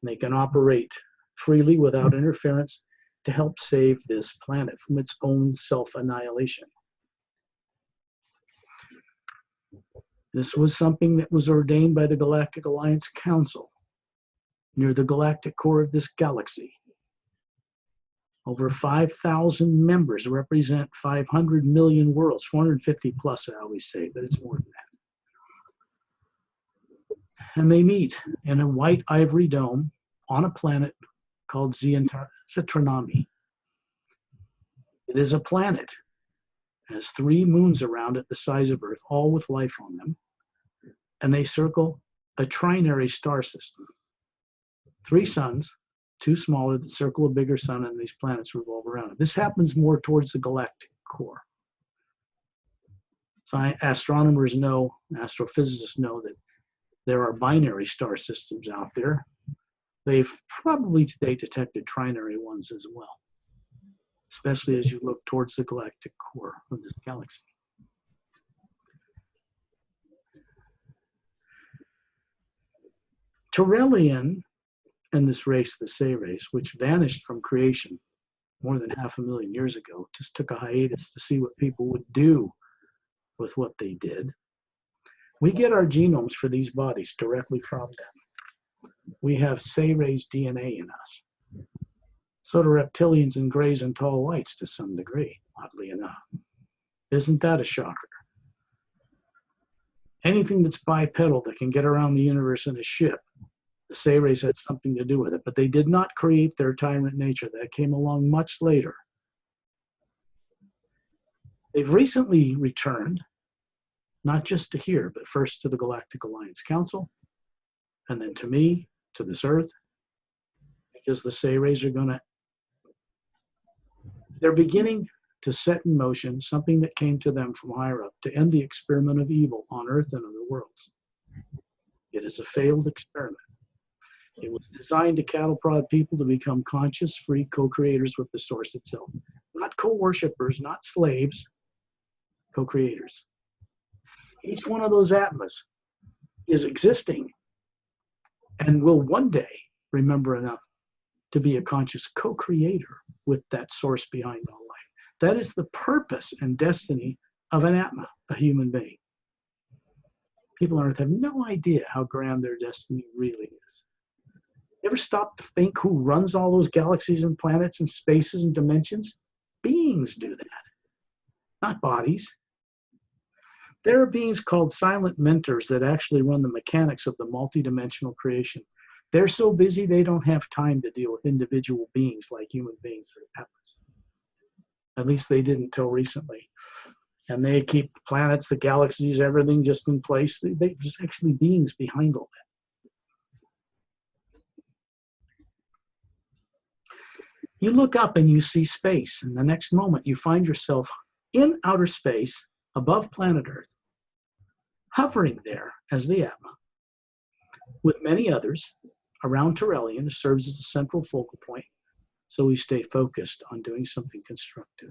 They can operate freely without interference to help save this planet from its own self-annihilation. This was something that was ordained by the Galactic Alliance Council near the galactic core of this galaxy. Over 5,000 members represent 500 million worlds, 450 plus, I always say, but it's more than that. And they meet in a white ivory dome on a planet called Zetornami. It is a planet. It has 3 moons around it the size of Earth, all with life on them. And they circle a trinary star system. 3 suns, 2 smaller that circle a bigger sun, and these planets revolve around it. This happens more towards the galactic core. So astronomers know, astrophysicists know that there are binary star systems out there. They've probably today detected trinary ones as well, especially as you look towards the galactic core of this galaxy. Turelian and this race, the Say race, which vanished from creation more than 500,000 years ago, just took a hiatus to see what people would do with what they did. We get our genomes for these bodies directly from them. We have Say race DNA in us. So do reptilians and grays and tall whites to some degree, oddly enough. Isn't that a shocker? Anything that's bipedal that can get around the universe in a ship, the Say race had something to do with it, but they did not create their tyrant nature. That came along much later. They've recently returned, not just to here, but first to the Galactic Alliance Council, and then to me, to this Earth, because the Say rays are they're beginning to set in motion something that came to them from higher up to end the experiment of evil on Earth and other worlds. It is a failed experiment. It was designed to cattle prod people to become conscious, free co-creators with the source itself. Not co-worshippers, not slaves, co-creators. Each one of those Atmas is existing and will one day remember enough to be a conscious co-creator with that source behind all life. That is the purpose and destiny of an Atma, a human being. People on Earth have no idea how grand their destiny really is. You ever stop to think who runs all those galaxies and planets and spaces and dimensions? Beings do that, not bodies. There are beings called silent mentors that actually run the mechanics of the multidimensional creation. They're so busy they don't have time to deal with individual beings like human beings or Atmas. At least they didn't until recently. And they keep the planets, the galaxies, everything just in place. There's actually beings behind all that. You look up and you see space, and the next moment you find yourself in outer space above planet Earth, hovering there as the Atma, with many others around Turelian, who serves as a central focal point, so we stay focused on doing something constructive.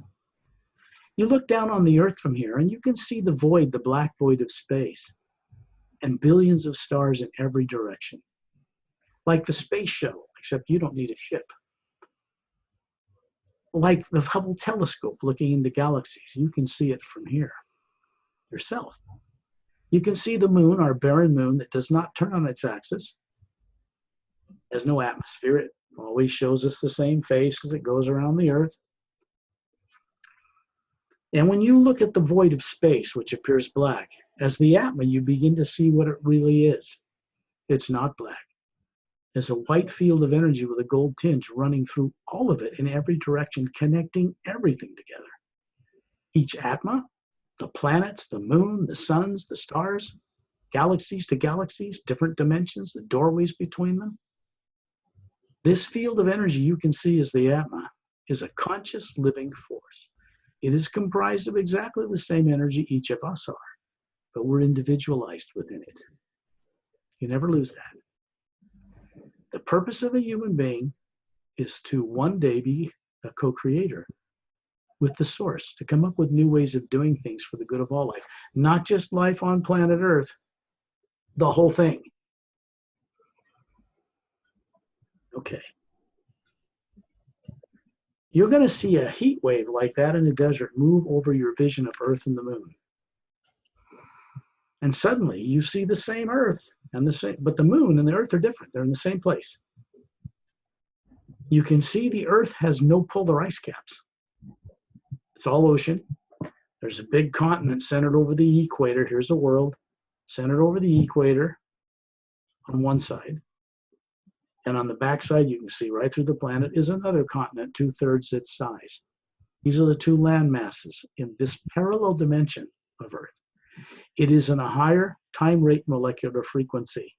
You look down on the Earth from here, and you can see the void, the black void of space, and billions of stars in every direction. Like the space shuttle, except you don't need a ship. Like the Hubble telescope looking into galaxies, you can see it from here yourself. You can see the moon, our barren moon that does not turn on its axis, has no atmosphere. It always shows us the same face as it goes around the Earth. And when you look at the void of space, which appears black, as the Atma, you begin to see what it really is. It's not black. It's a white field of energy with a gold tinge running through all of it in every direction, connecting everything together. Each Atma, the planets, the moon, the suns, the stars, galaxies to galaxies, different dimensions, the doorways between them. This field of energy you can see as the Atma is a conscious living force. It is comprised of exactly the same energy each of us are, but we're individualized within it. You never lose that. The purpose of a human being is to one day be a co-creator with the source, to come up with new ways of doing things for the good of all life, not just life on planet Earth, the whole thing. Okay. You're going to see a heat wave like that in the desert move over your vision of Earth and the moon. And suddenly you see the same Earth and the same, but the moon and the Earth are different. They're in the same place. You can see the Earth has no polar ice caps. It's all ocean. There's a big continent centered over the equator. Here's the world, centered over the equator on one side. And on the back side, you can see right through the planet is another continent, 2/3 its size. These are the two land masses in this parallel dimension of Earth. It is in a higher time rate molecular frequency.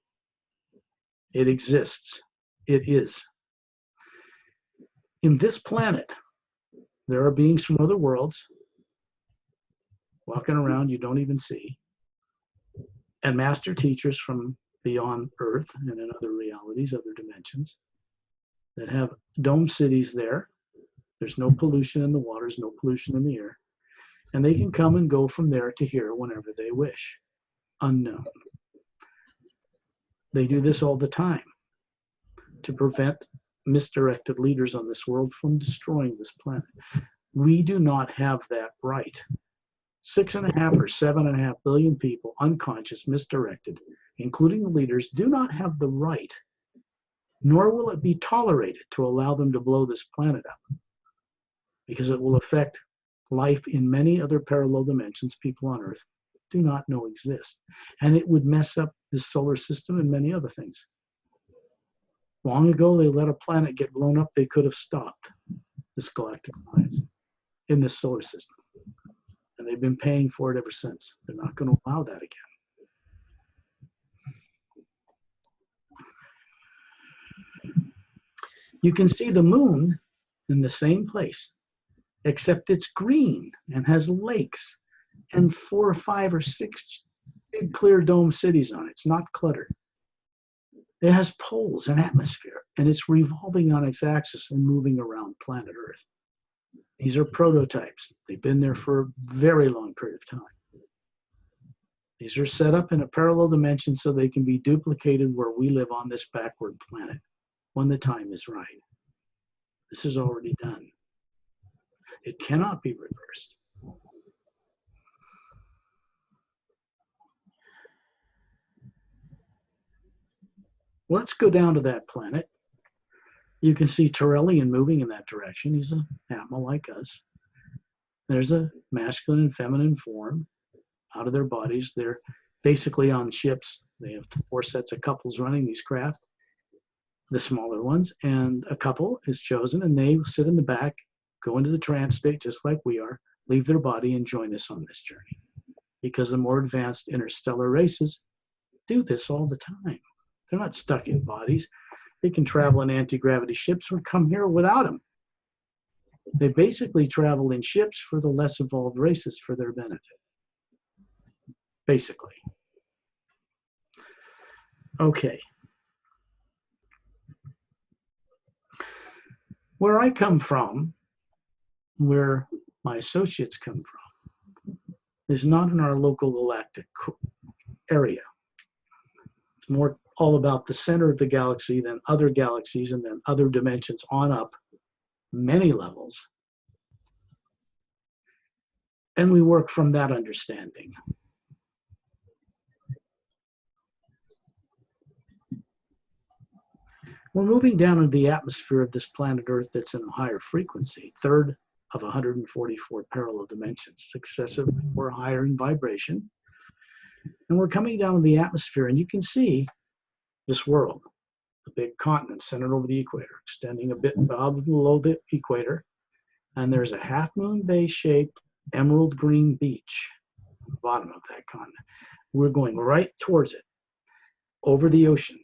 It exists. It is. In this planet, there are beings from other worlds walking around you don't even see, and master teachers from beyond Earth and in other realities, other dimensions, that have dome cities there. There's no pollution in the waters, no pollution in the air. And they can come and go from there to here whenever they wish. Unknown. They do this all the time to prevent misdirected leaders on this world from destroying this planet. We do not have that right. 6.5 or 7.5 billion people, unconscious, misdirected, including the leaders, do not have the right, nor will it be tolerated to allow them to blow this planet up, because it will affect life in many other parallel dimensions people on Earth do not know exist. And it would mess up this solar system and many other things. Long ago, they let a planet get blown up. They could have stopped this galactic alliance in this solar system. And they've been paying for it ever since. They're not going to allow that again. You can see the moon in the same place, except it's green and has lakes and 4 or 5 or 6 big clear dome cities on it. It's not cluttered. It has poles and atmosphere, and it's revolving on its axis and moving around planet Earth. These are prototypes. They've been there for a very long period of time. These are set up in a parallel dimension so they can be duplicated where we live on this backward planet when the time is right. This is already done. It cannot be reversed. Let's go down to that planet. You can see Terrellian moving in that direction. He's an Atma like us. There's a masculine and feminine form out of their bodies. They're basically on ships. They have 4 sets of couples running these craft, the smaller ones, and a couple is chosen, and they sit in the back, go into the trance state just like we are, leave their body and join us on this journey. Because the more advanced interstellar races do this all the time. They're not stuck in bodies. They can travel in anti-gravity ships or come here without them. They basically travel in ships for the less evolved races for their benefit. Basically. Okay. Where I come from, where my associates come from, is not in our local galactic area. It's more all about the center of the galaxy than other galaxies and then other dimensions on up many levels. And we work from that understanding. We're moving down into the atmosphere of this planet Earth that's in a higher frequency, 3rd of 144 parallel dimensions, successive or higher in vibration. And we're coming down to the atmosphere, and you can see this world, the big continent centered over the equator, extending a bit above below the equator. And there's a half-moon bay-shaped emerald green beach at the bottom of that continent. We're going right towards it, over the ocean.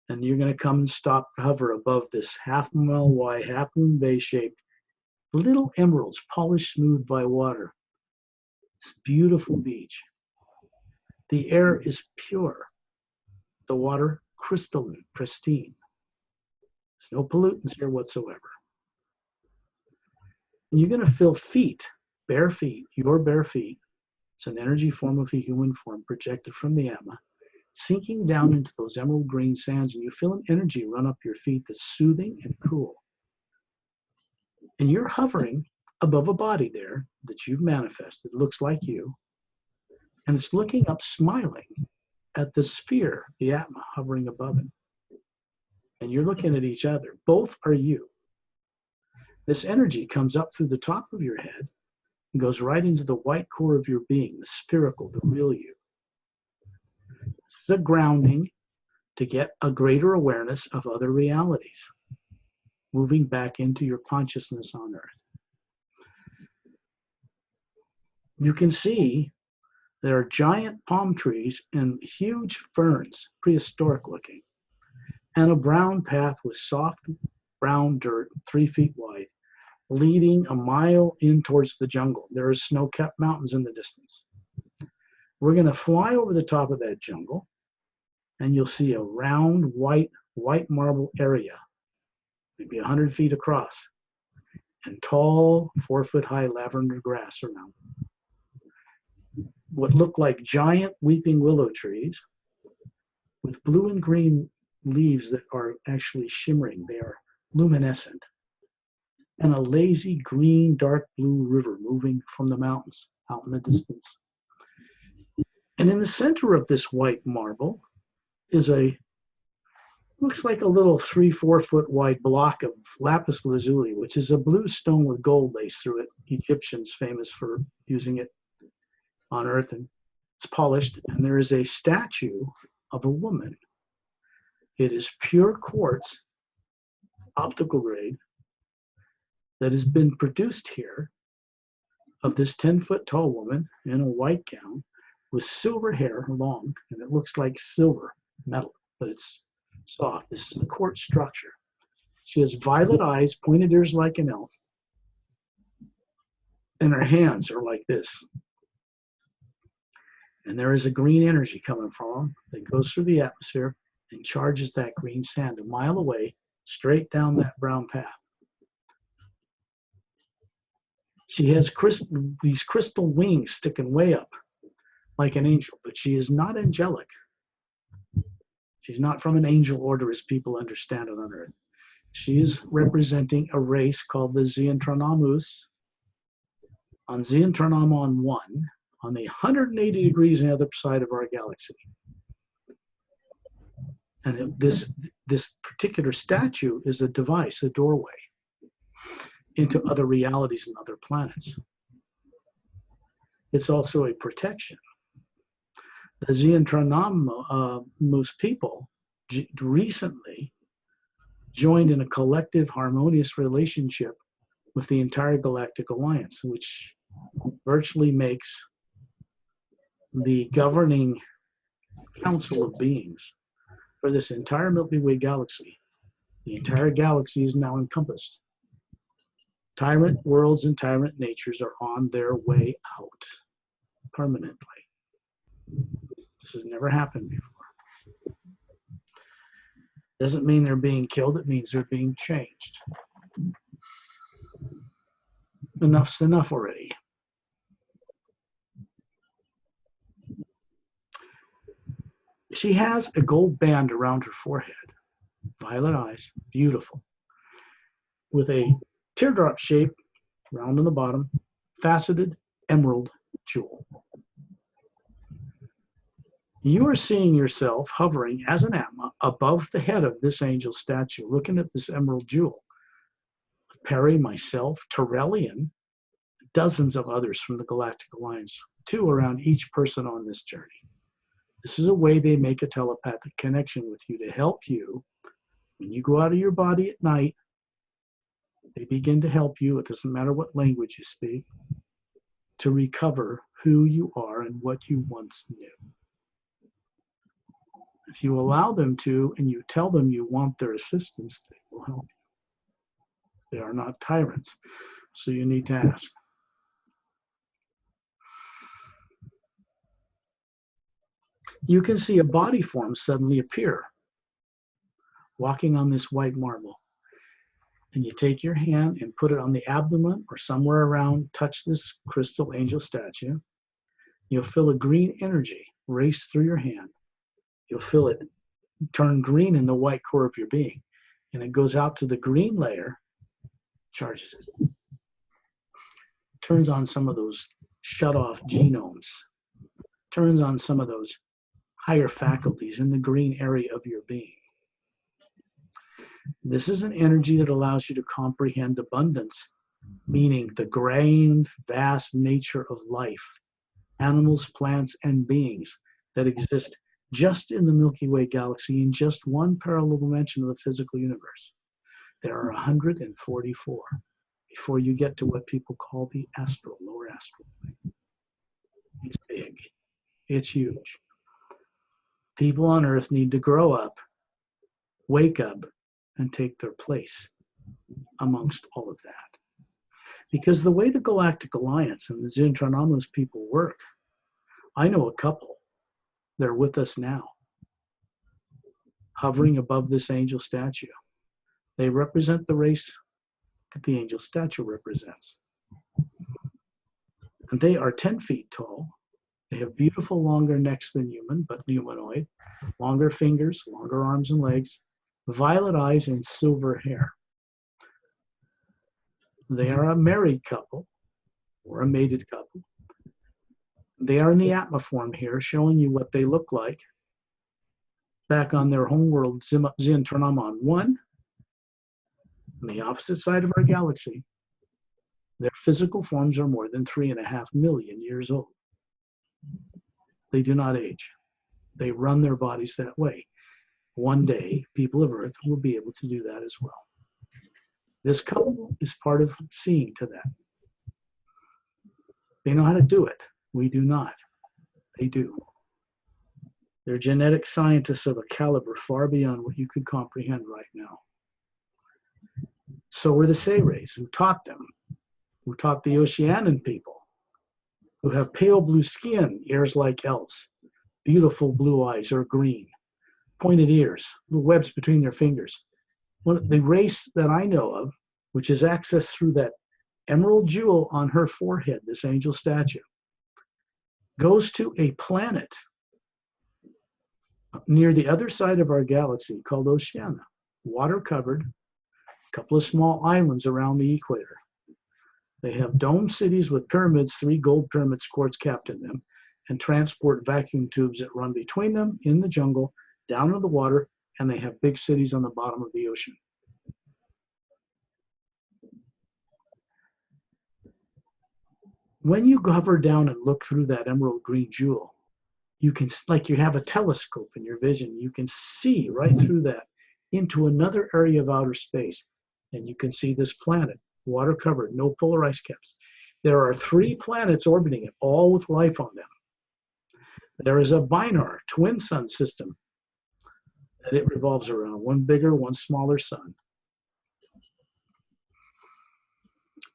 And you're going to come and stop, hover above this half-mile wide, half-moon bay-shaped little emeralds, polished smooth by water. This beautiful beach. The air is pure. The water crystalline, pristine. There's no pollutants here whatsoever. And you're going to feel feet, bare feet, your bare feet. It's an energy form of a human form projected from the Atma, sinking down into those emerald green sands, and you feel an energy run up your feet that's soothing and cool. And you're hovering above a body there that you've manifested, looks like you, and it's looking up, smiling at the sphere, the Atma, hovering above it. and you're looking at each other. Both are you. This energy comes up through the top of your head and goes right into the white core of your being, the spherical, the real you. This is a grounding to get a greater awareness of other realities, moving back into your consciousness on Earth. You can see there are giant palm trees and huge ferns, prehistoric looking, and a brown path with soft brown dirt 3 feet wide, leading a mile in towards the jungle. There are snow-capped mountains in the distance. We're going to fly over the top of that jungle, and you'll see a round white marble area, maybe 100 feet across, and tall 4-foot-high lavender grass around. What look like giant weeping willow trees with blue and green leaves that are actually shimmering. They are luminescent. And a lazy green, dark blue river moving from the mountains out in the distance. And in the center of this white marble is looks like a little 3-4 foot wide block of lapis lazuli, which is a blue stone with gold laced through it. Egyptians famous for using it on Earth, and it's polished. And there is a statue of a woman. It is pure quartz, optical grade, that has been produced here of this 10-foot tall woman in a white gown with silver hair, long, and it looks like silver metal, but it's soft. This is a quartz structure. She has violet eyes, pointed ears like an elf, and her hands are like this. And there is a green energy coming from them that goes through the atmosphere and charges that green sand a mile away, straight down that brown path. She has these crystal wings sticking way up like an angel, but she is not angelic. She's not from an angel order as people understand it on Earth. She is representing a race called the Zentranomous. On Zentranomon 1, on the 180 degrees on the other side of our galaxy. And this particular statue is a device, a doorway into other realities and other planets. It's also a protection. The Zentranomous people recently joined in a collective harmonious relationship with the entire Galactic Alliance, which virtually makes the governing council of beings for this entire Milky Way galaxy. The entire galaxy is now encompassed. Tyrant worlds and tyrant natures are on their way out permanently. This has never happened before. Doesn't mean they're being killed, it means they're being changed. Enough's enough already. She has a gold band around her forehead, violet eyes, beautiful, with a teardrop shape, round on the bottom, faceted emerald jewel. You are seeing yourself hovering as an Atma above the head of this angel statue, looking at this emerald jewel. Perry, myself, Torellian, dozens of others from the Galactic Alliance, 2 around each person on this journey. This is a way they make a telepathic connection with you to help you. When you go out of your body at night, they begin to help you, it doesn't matter what language you speak, to recover who you are and what you once knew. If you allow them to, and you tell them you want their assistance, they will help you. They are not tyrants, so you need to ask. You can see a body form suddenly appear, walking on this white marble. And you take your hand and put it on the abdomen or somewhere around, touch this crystal angel statue. You'll feel a green energy race through your hand. You'll feel it turn green in the white core of your being. And it goes out to the green layer, charges it. Turns on some of those shut-off genomes. Turns on some of those higher faculties in the green area of your being. This is an energy that allows you to comprehend abundance, meaning the grand, vast nature of life, animals, plants, and beings that exist just in the Milky Way galaxy in just one parallel dimension of the physical universe. There are 144 before you get to what people call the astral, lower astral. It's big. It's huge. People on Earth need to grow up, wake up, and take their place amongst all of that. Because the way the Galactic Alliance and the Zentranomous people work, I know a couple. They're with us now, hovering above this angel statue. They represent the race that the angel statue represents. And they are 10 feet tall. They have beautiful, longer necks than human, but humanoid, longer fingers, longer arms and legs, violet eyes, and silver hair. They are a married couple or a mated couple. They are in the Atma form here, showing you what they look like back on their homeworld, Zentranomous 1, on the opposite side of our galaxy. Their physical forms are more than 3.5 million years old. They do not age. They run their bodies that way. One day, people of Earth will be able to do that as well. This couple is part of seeing to that. They know how to do it. We do not. They do. They're genetic scientists of a caliber far beyond what you could comprehend right now. So were the Sayrays, who taught them, who taught the Oceanan people, who have pale blue skin, ears like elves, beautiful blue eyes or green, pointed ears, little webs between their fingers. The race that I know of, which is accessed through that emerald jewel on her forehead, this angel statue, goes to a planet near the other side of our galaxy called Oceana, water covered, a couple of small islands around the equator. They have dome cities with pyramids, 3 gold pyramids quartz capped in them, and transport vacuum tubes that run between them in the jungle, down to the water, and they have big cities on the bottom of the ocean. When you hover down and look through that emerald green jewel, you can, like you have a telescope in your vision, you can see right through that into another area of outer space. And you can see this planet, water covered, no polar ice caps. There are 3 planets orbiting it, all with life on them. There is a binar, twin sun system that it revolves around, one bigger, one smaller sun.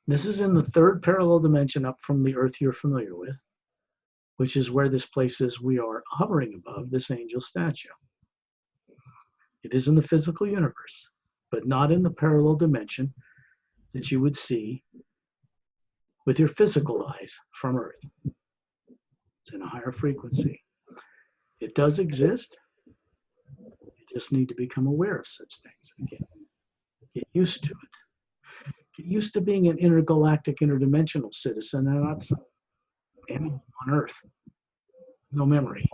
This is in the 3rd parallel dimension up from the Earth you're familiar with, which is where this place is we are hovering above, this angel statue. It is in the physical universe, but not in the parallel dimension that you would see with your physical eyes from Earth. It's in a higher frequency. It does exist. You just need to become aware of such things again. Get used to it. Get used to being an intergalactic, interdimensional citizen and not some animal on Earth. No memory.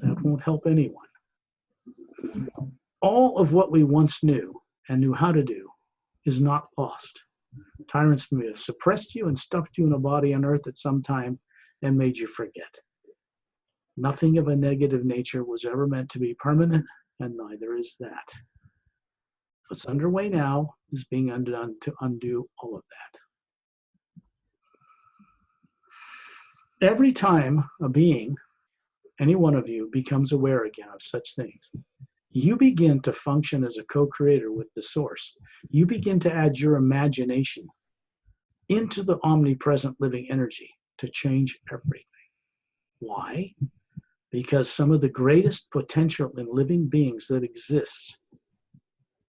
That won't help anyone. All of what we once knew and knew how to do is not lost. Tyrants may have suppressed you and stuffed you in a body on Earth at some time and made you forget. Nothing of a negative nature was ever meant to be permanent, and neither is that. What's underway now is being undone to undo all of that. Every time a being, any one of you, becomes aware again of such things, you begin to function as a co-creator with the source. You begin to add your imagination into the omnipresent living energy to change everything. Why? Because some of the greatest potential in living beings that exists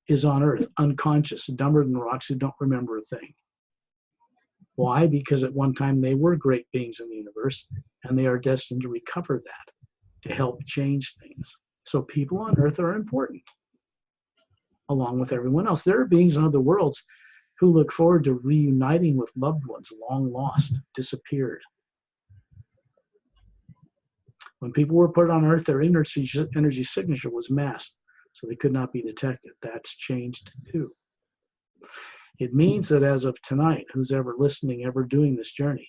is on Earth, unconscious, dumber than rocks who don't remember a thing. Why? Because at one time they were great beings in the universe, and they are destined to recover that, to help change things. So people on Earth are important, along with everyone else. There are beings in other worlds who look forward to reuniting with loved ones long lost, disappeared. When people were put on Earth, their energy signature was masked. so they could not be detected. That's changed too. It means that as of tonight, who's ever listening, ever doing this journey,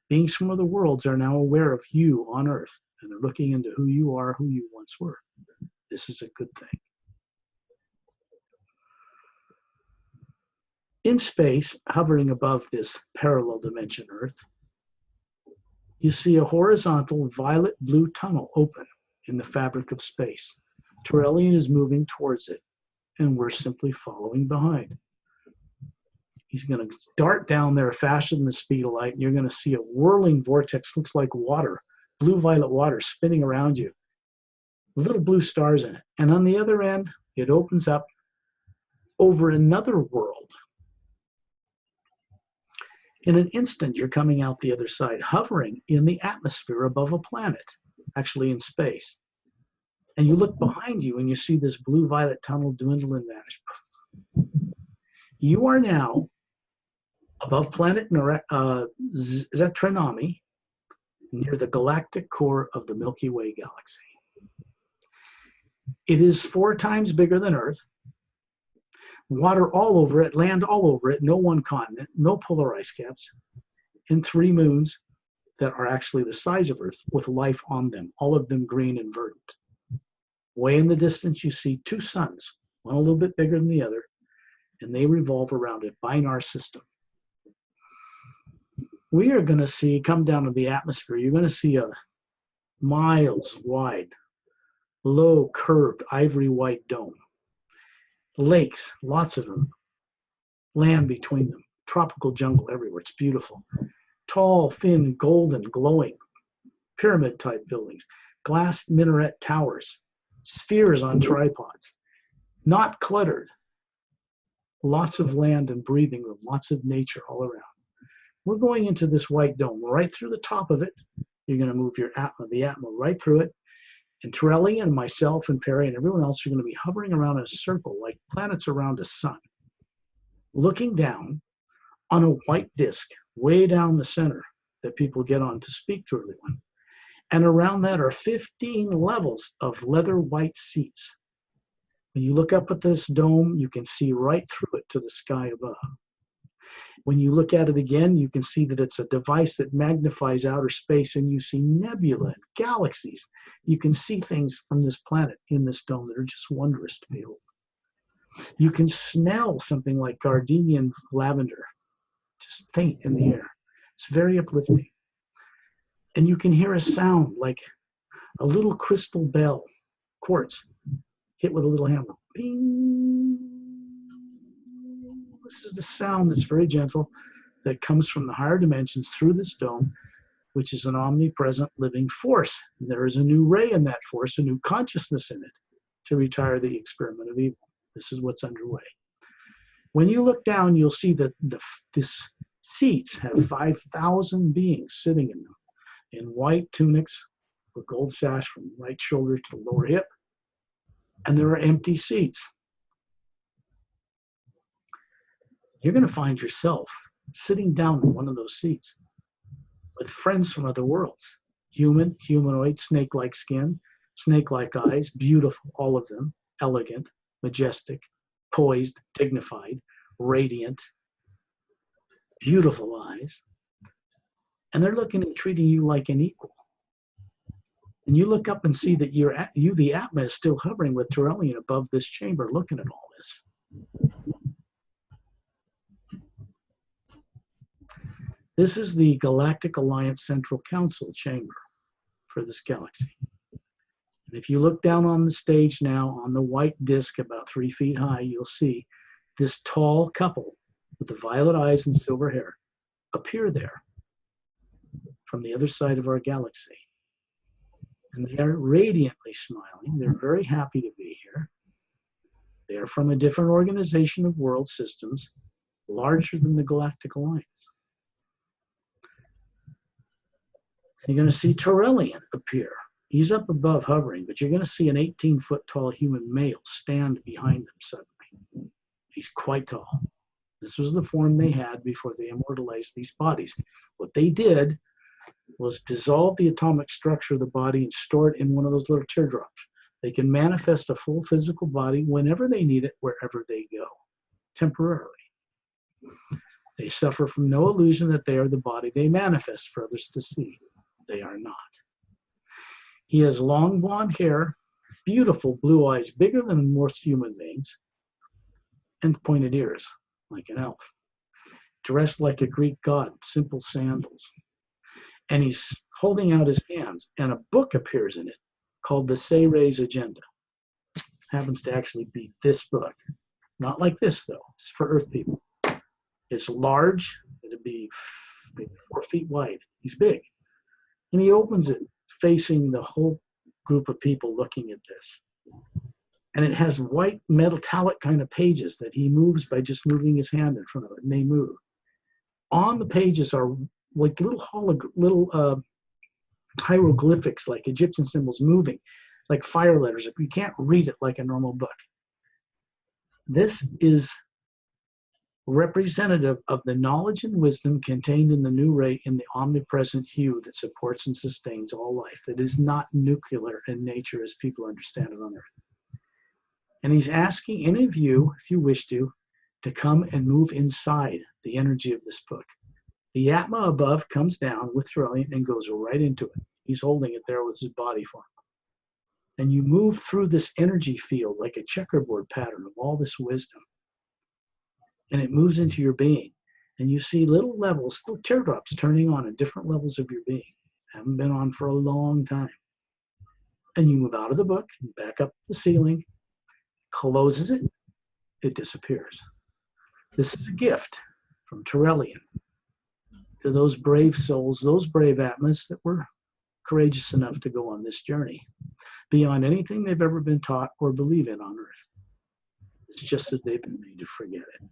beings from other worlds are now aware of you on Earth, and they're looking into who you are, who you once were. This is a good thing. In space, hovering above this parallel dimension Earth, you see a horizontal violet-blue tunnel open in the fabric of space. Turelian is moving towards it, and we're simply following behind. He's going to dart down there faster than the speed of light, and you're going to see a whirling vortex, looks like water, blue-violet water spinning around you, little blue stars in it. And on the other end, it opens up over another world. In an instant, you're coming out the other side, hovering in the atmosphere above a planet, actually in space. And you look behind you and you see this blue-violet tunnel dwindle and vanish. You are now above planet Zentranomous, near the galactic core of the Milky Way galaxy. It is 4 times bigger than Earth. Water all over it, land all over it, no one continent, no polar ice caps, and 3 moons that are actually the size of Earth with life on them, all of them green and verdant. Way in the distance, you see 2 suns, one a little bit bigger than the other, and they revolve around a binary system. We are going to see, come down to the atmosphere, you're going to see a miles wide, low curved ivory white dome. Lakes, lots of them, land between them, tropical jungle everywhere, it's beautiful. Tall, thin, golden, glowing, pyramid type buildings, glass minaret towers, spheres on tripods, not cluttered, lots of land and breathing room, lots of nature all around. We're going into this white dome, right through the top of it. You're going to move your Atma, the Atma, right through it. And Torelli and myself and Perry and everyone else are going to be hovering around in a circle like planets around a sun, looking down on a white disk way down the center that people get on to speak to everyone. And around that are 15 levels of leather white seats. When you look up at this dome, you can see right through it to the sky above. When you look at it again, you can see that it's a device that magnifies outer space, and you see nebula and galaxies. You can see things from this planet in this dome that are just wondrous to behold. You can smell something like gardenian lavender, just faint in the air. It's very uplifting. And you can hear a sound like a little crystal bell, quartz, hit with a little hammer. Bing. This is the sound that's very gentle that comes from the higher dimensions through this dome, which is an omnipresent living force. And there is a new ray in that force, a new consciousness in it to retire the experiment of evil. This is what's underway. When you look down, you'll see that these seats have 5,000 beings sitting in them in white tunics with gold sash from right shoulder to the lower hip. And there are empty seats. You're going to find yourself sitting down in one of those seats with friends from other worlds. Human, humanoid, snake-like skin, snake-like eyes, beautiful, all of them, elegant, majestic, poised, dignified, radiant, beautiful eyes. And they're looking and treating you like an equal. And you look up and see that you, the Atma, is still hovering with Torellian above this chamber, looking at all this. This is the Galactic Alliance Central Council chamber for this galaxy. And if you look down on the stage now, on the white disc about 3 feet high, you'll see this tall couple with the violet eyes and silver hair appear there from the other side of our galaxy. And they are radiantly smiling. They're very happy to be here. They are from a different organization of world systems, larger than the Galactic Alliance. You're going to see Torellian appear. He's up above hovering, but you're going to see an 18-foot tall human male stand behind them suddenly. He's quite tall. This was the form they had before they immortalized these bodies. What they did was dissolve the atomic structure of the body and store it in one of those little teardrops. They can manifest a full physical body whenever they need it, wherever they go, temporarily. They suffer from no illusion that they are the body they manifest for others to see. They are not. He has long blonde hair, beautiful blue eyes, bigger than most human beings, and pointed ears, like an elf. Dressed like a Greek god, simple sandals. And he's holding out his hands, and a book appears in it called the Seres Agenda. Happens to actually be this book. Not like this, though. It's for Earth people. It's large. It'd be maybe 4 feet wide. He's big. And he opens it, facing the whole group of people looking at this. And it has white metallic kind of pages that he moves by just moving his hand in front of it, and they move. On the pages are like little hieroglyphics, like Egyptian symbols moving, like fire letters. You can't read it like a normal book. This is representative of the knowledge and wisdom contained in the new ray in the omnipresent hue that supports and sustains all life. That is not nuclear in nature as people understand it on Earth. And he's asking any of you, if you wish to come and move inside the energy of this book. The Atma above comes down with Trillian and goes right into it. He's holding it there with his body form. And you move through this energy field like a checkerboard pattern of all this wisdom. And it moves into your being. And you see little levels, little teardrops turning on at different levels of your being. Haven't been on for a long time. And you move out of the book, back up the ceiling, closes it, it disappears. This is a gift from Trillian to those brave souls, those brave Atmas that were courageous enough to go on this journey beyond anything they've ever been taught or believe in on Earth. It's just that they've been made to forget it.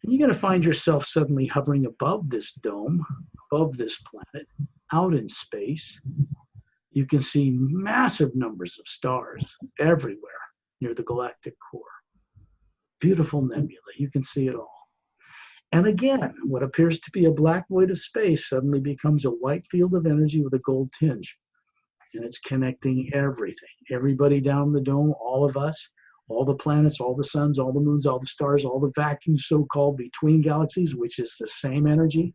And you're going to find yourself suddenly hovering above this dome, above this planet, out in space. You can see massive numbers of stars everywhere near the galactic core. Beautiful nebula, you can see it all. And again, what appears to be a black void of space suddenly becomes a white field of energy with a gold tinge. And it's connecting everything. Everybody down the dome, all of us, all the planets, all the suns, all the moons, all the stars, all the vacuum so-called between galaxies, which is the same energy.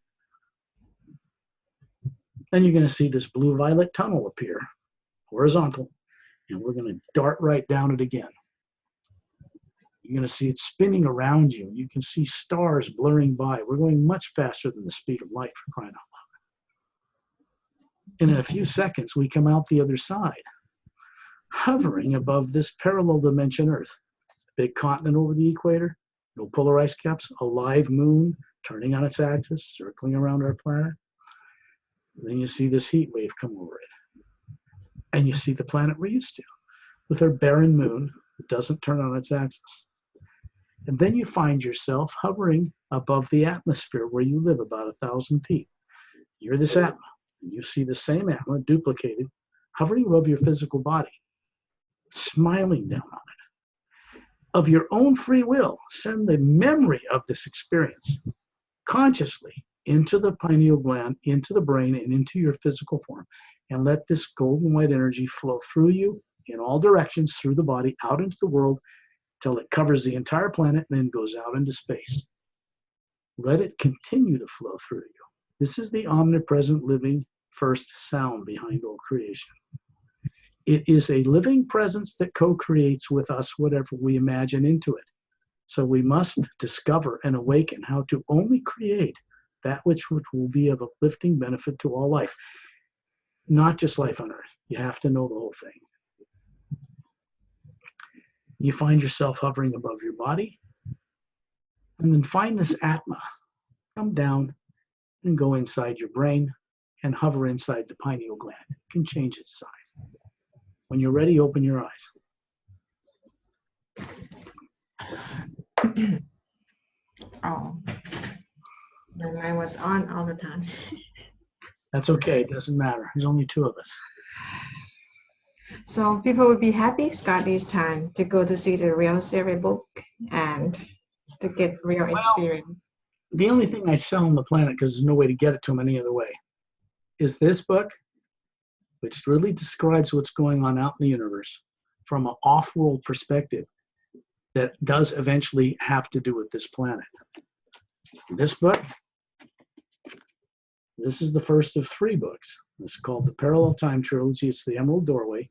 Then you're going to see this blue-violet tunnel appear, horizontal, and we're going to dart right down it again. You're going to see it spinning around you. You can see stars blurring by. We're going much faster than the speed of light, for crying out loud. And in a few seconds, we come out the other side, hovering above this parallel dimension Earth. Big continent over the equator, no polar ice caps, a live moon turning on its axis, circling around our planet. And then you see this heat wave come over it. And you see the planet we're used to, with our barren moon that doesn't turn on its axis. And then you find yourself hovering above the atmosphere where you live, about 1,000 feet. You're this Atma, and you see the same Atma duplicated, hovering above your physical body, smiling down on it. Of your own free will, send the memory of this experience consciously into the pineal gland, into the brain, and into your physical form. And let this golden white energy flow through you in all directions, through the body, out into the world, till it covers the entire planet and then goes out into space. Let it continue to flow through you. This is the omnipresent living first sound behind all creation. It is a living presence that co-creates with us whatever we imagine into it. So we must discover and awaken how to only create that which will be of uplifting benefit to all life. Not just life on Earth. You have to know the whole thing. You find yourself hovering above your body, and then find this Atma. Come down and go inside your brain and hover inside the pineal gland. It can change its size. When you're ready, open your eyes. Oh, my mind was on all the time. That's okay. It doesn't matter. There's only 2 of us. So people would be happy, Scott, this time to go to see the real series book and to get real experience. The only thing I sell on the planet, because there's no way to get it to them any other way, is this book which really describes what's going on out in the universe from an off-world perspective that does eventually have to do with this planet. This book, this is the first of 3 books. It's called the Parallel Time Trilogy. It's the Emerald Doorway.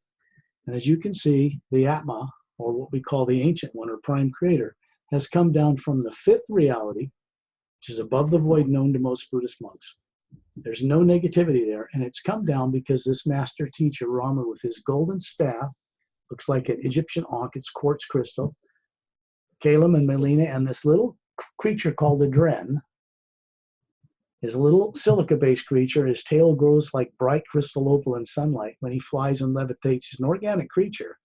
And as you can see, the Atma, or what we call the Ancient One, or Prime Creator, has come down from the 5th reality, which is above the void known to most Buddhist monks. There's no negativity there, and it's come down because this master teacher, Ramu, with his golden staff, looks like an Egyptian ankh, it's quartz crystal, Caleb and Melina, and this little creature called a Dren is a little silica-based creature. His tail grows like bright crystal opal in sunlight. When he flies and levitates, he's an organic creature,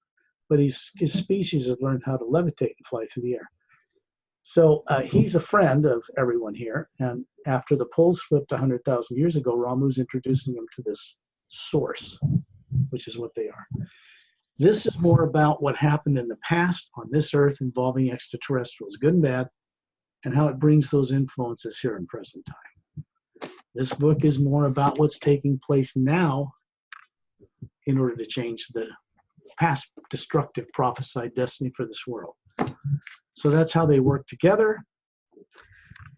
but his species has learned how to levitate and fly through the air. So he's a friend of everyone here, and after the poles flipped 100,000 years ago, Ramu's introducing them to this source, which is what they are. This is more about what happened in the past on this earth involving extraterrestrials, good and bad, and how it brings those influences here in present time. This book is more about what's taking place now in order to change the past destructive prophesied destiny for this world. So that's how they work together.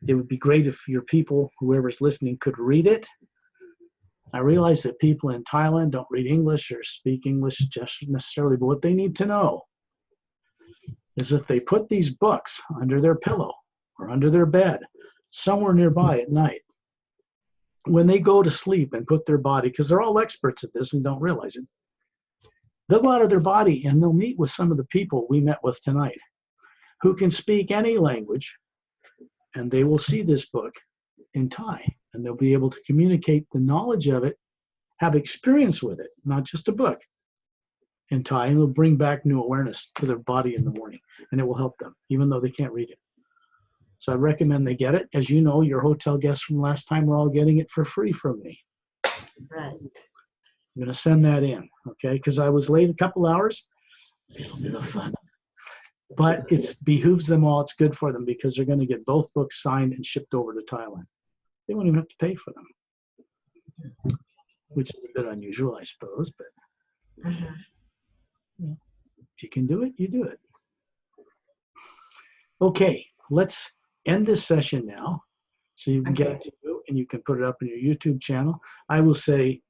It would be great if your people, whoever's listening, could read it. I realize that people in Thailand don't read English or speak English just necessarily, but what they need to know is if they put these books under their pillow or under their bed, somewhere nearby at night, when they go to sleep and put their body, because they're all experts at this and don't realize it, they'll go out of their body and they'll meet with some of the people we met with tonight who can speak any language, and they will see this book in Thai, and they'll be able to communicate the knowledge of it, have experience with it, not just a book, in Thai, and it'll bring back new awareness to their body in the morning, and it will help them, even though they can't read it. So I recommend they get it. As you know, your hotel guests from last time were all getting it for free from me. Right. I'm going to send that in, okay? Because I was late a couple hours. A little bit of fun. But it behooves them all. It's good for them because they're going to get both books signed and shipped over to Thailand. They won't even have to pay for them, which is a bit unusual, I suppose. But if you can do it, you do it. Okay, let's end this session now so you can get it to you and you can put it up in your YouTube channel. I will say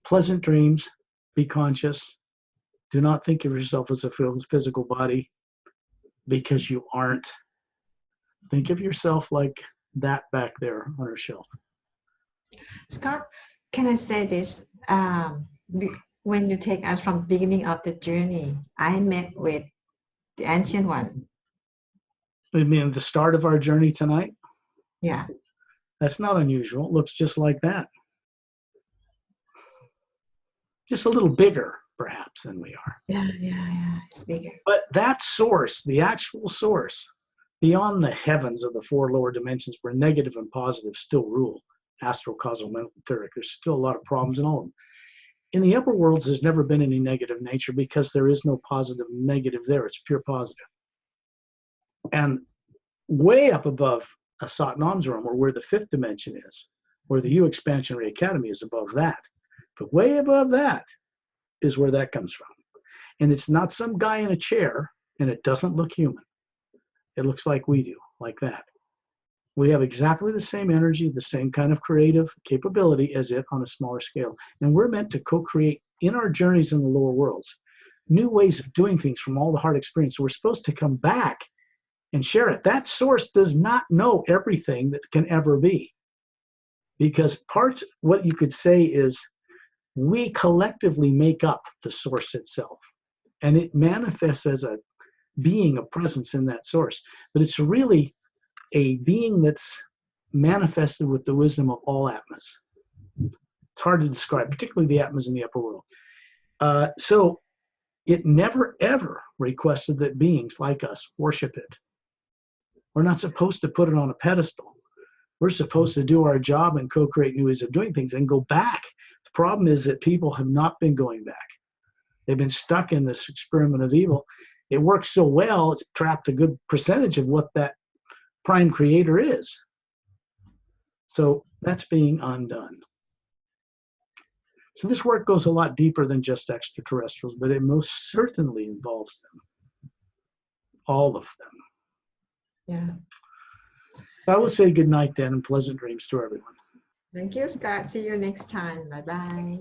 pleasant dreams, be conscious. Do not think of yourself as a physical body because you aren't. Think of yourself like that back there on our shelf. Scott, can I say this? When you take us from the beginning of the journey, I met with the Ancient One. You mean the start of our journey tonight? Yeah. That's not unusual. It looks just like that. Just a little bigger, perhaps, than we are. Yeah. It's bigger. But that source, the actual source, beyond the heavens of the 4 lower dimensions where negative and positive still rule, astral, causal, mental, etheric, there's still a lot of problems in all of them. In the upper worlds, there's never been any negative nature because there is no positive and negative there. It's pure positive. And way up above a Satnam's room, or where the 5th dimension is, where the U Expansion Ray Academy is above that. But way above that is where that comes from. And it's not some guy in a chair, and it doesn't look human. It looks like we do, like that. We have exactly the same energy, the same kind of creative capability as it on a smaller scale. And we're meant to co-create in our journeys in the lower worlds new ways of doing things from all the hard experience. So we're supposed to come back and share it. That source does not know everything that can ever be. Because parts, what you could say is, we collectively make up the source itself. And it manifests as a being, a presence in that source. But it's really a being that's manifested with the wisdom of all Atmas. It's hard to describe, particularly the Atmas in the upper world. So it never, ever requested that beings like us worship it. We're not supposed to put it on a pedestal. We're supposed to do our job and co-create new ways of doing things and go back. The problem is that people have not been going back. They've been stuck in this experiment of evil. It works so well, it's trapped a good percentage of what that prime creator is. So that's being undone. So this work goes a lot deeper than just extraterrestrials, but it most certainly involves them. All of them. Yeah. I will say good night then and pleasant dreams to everyone. Thank you, Scott. See you next time. Bye-bye.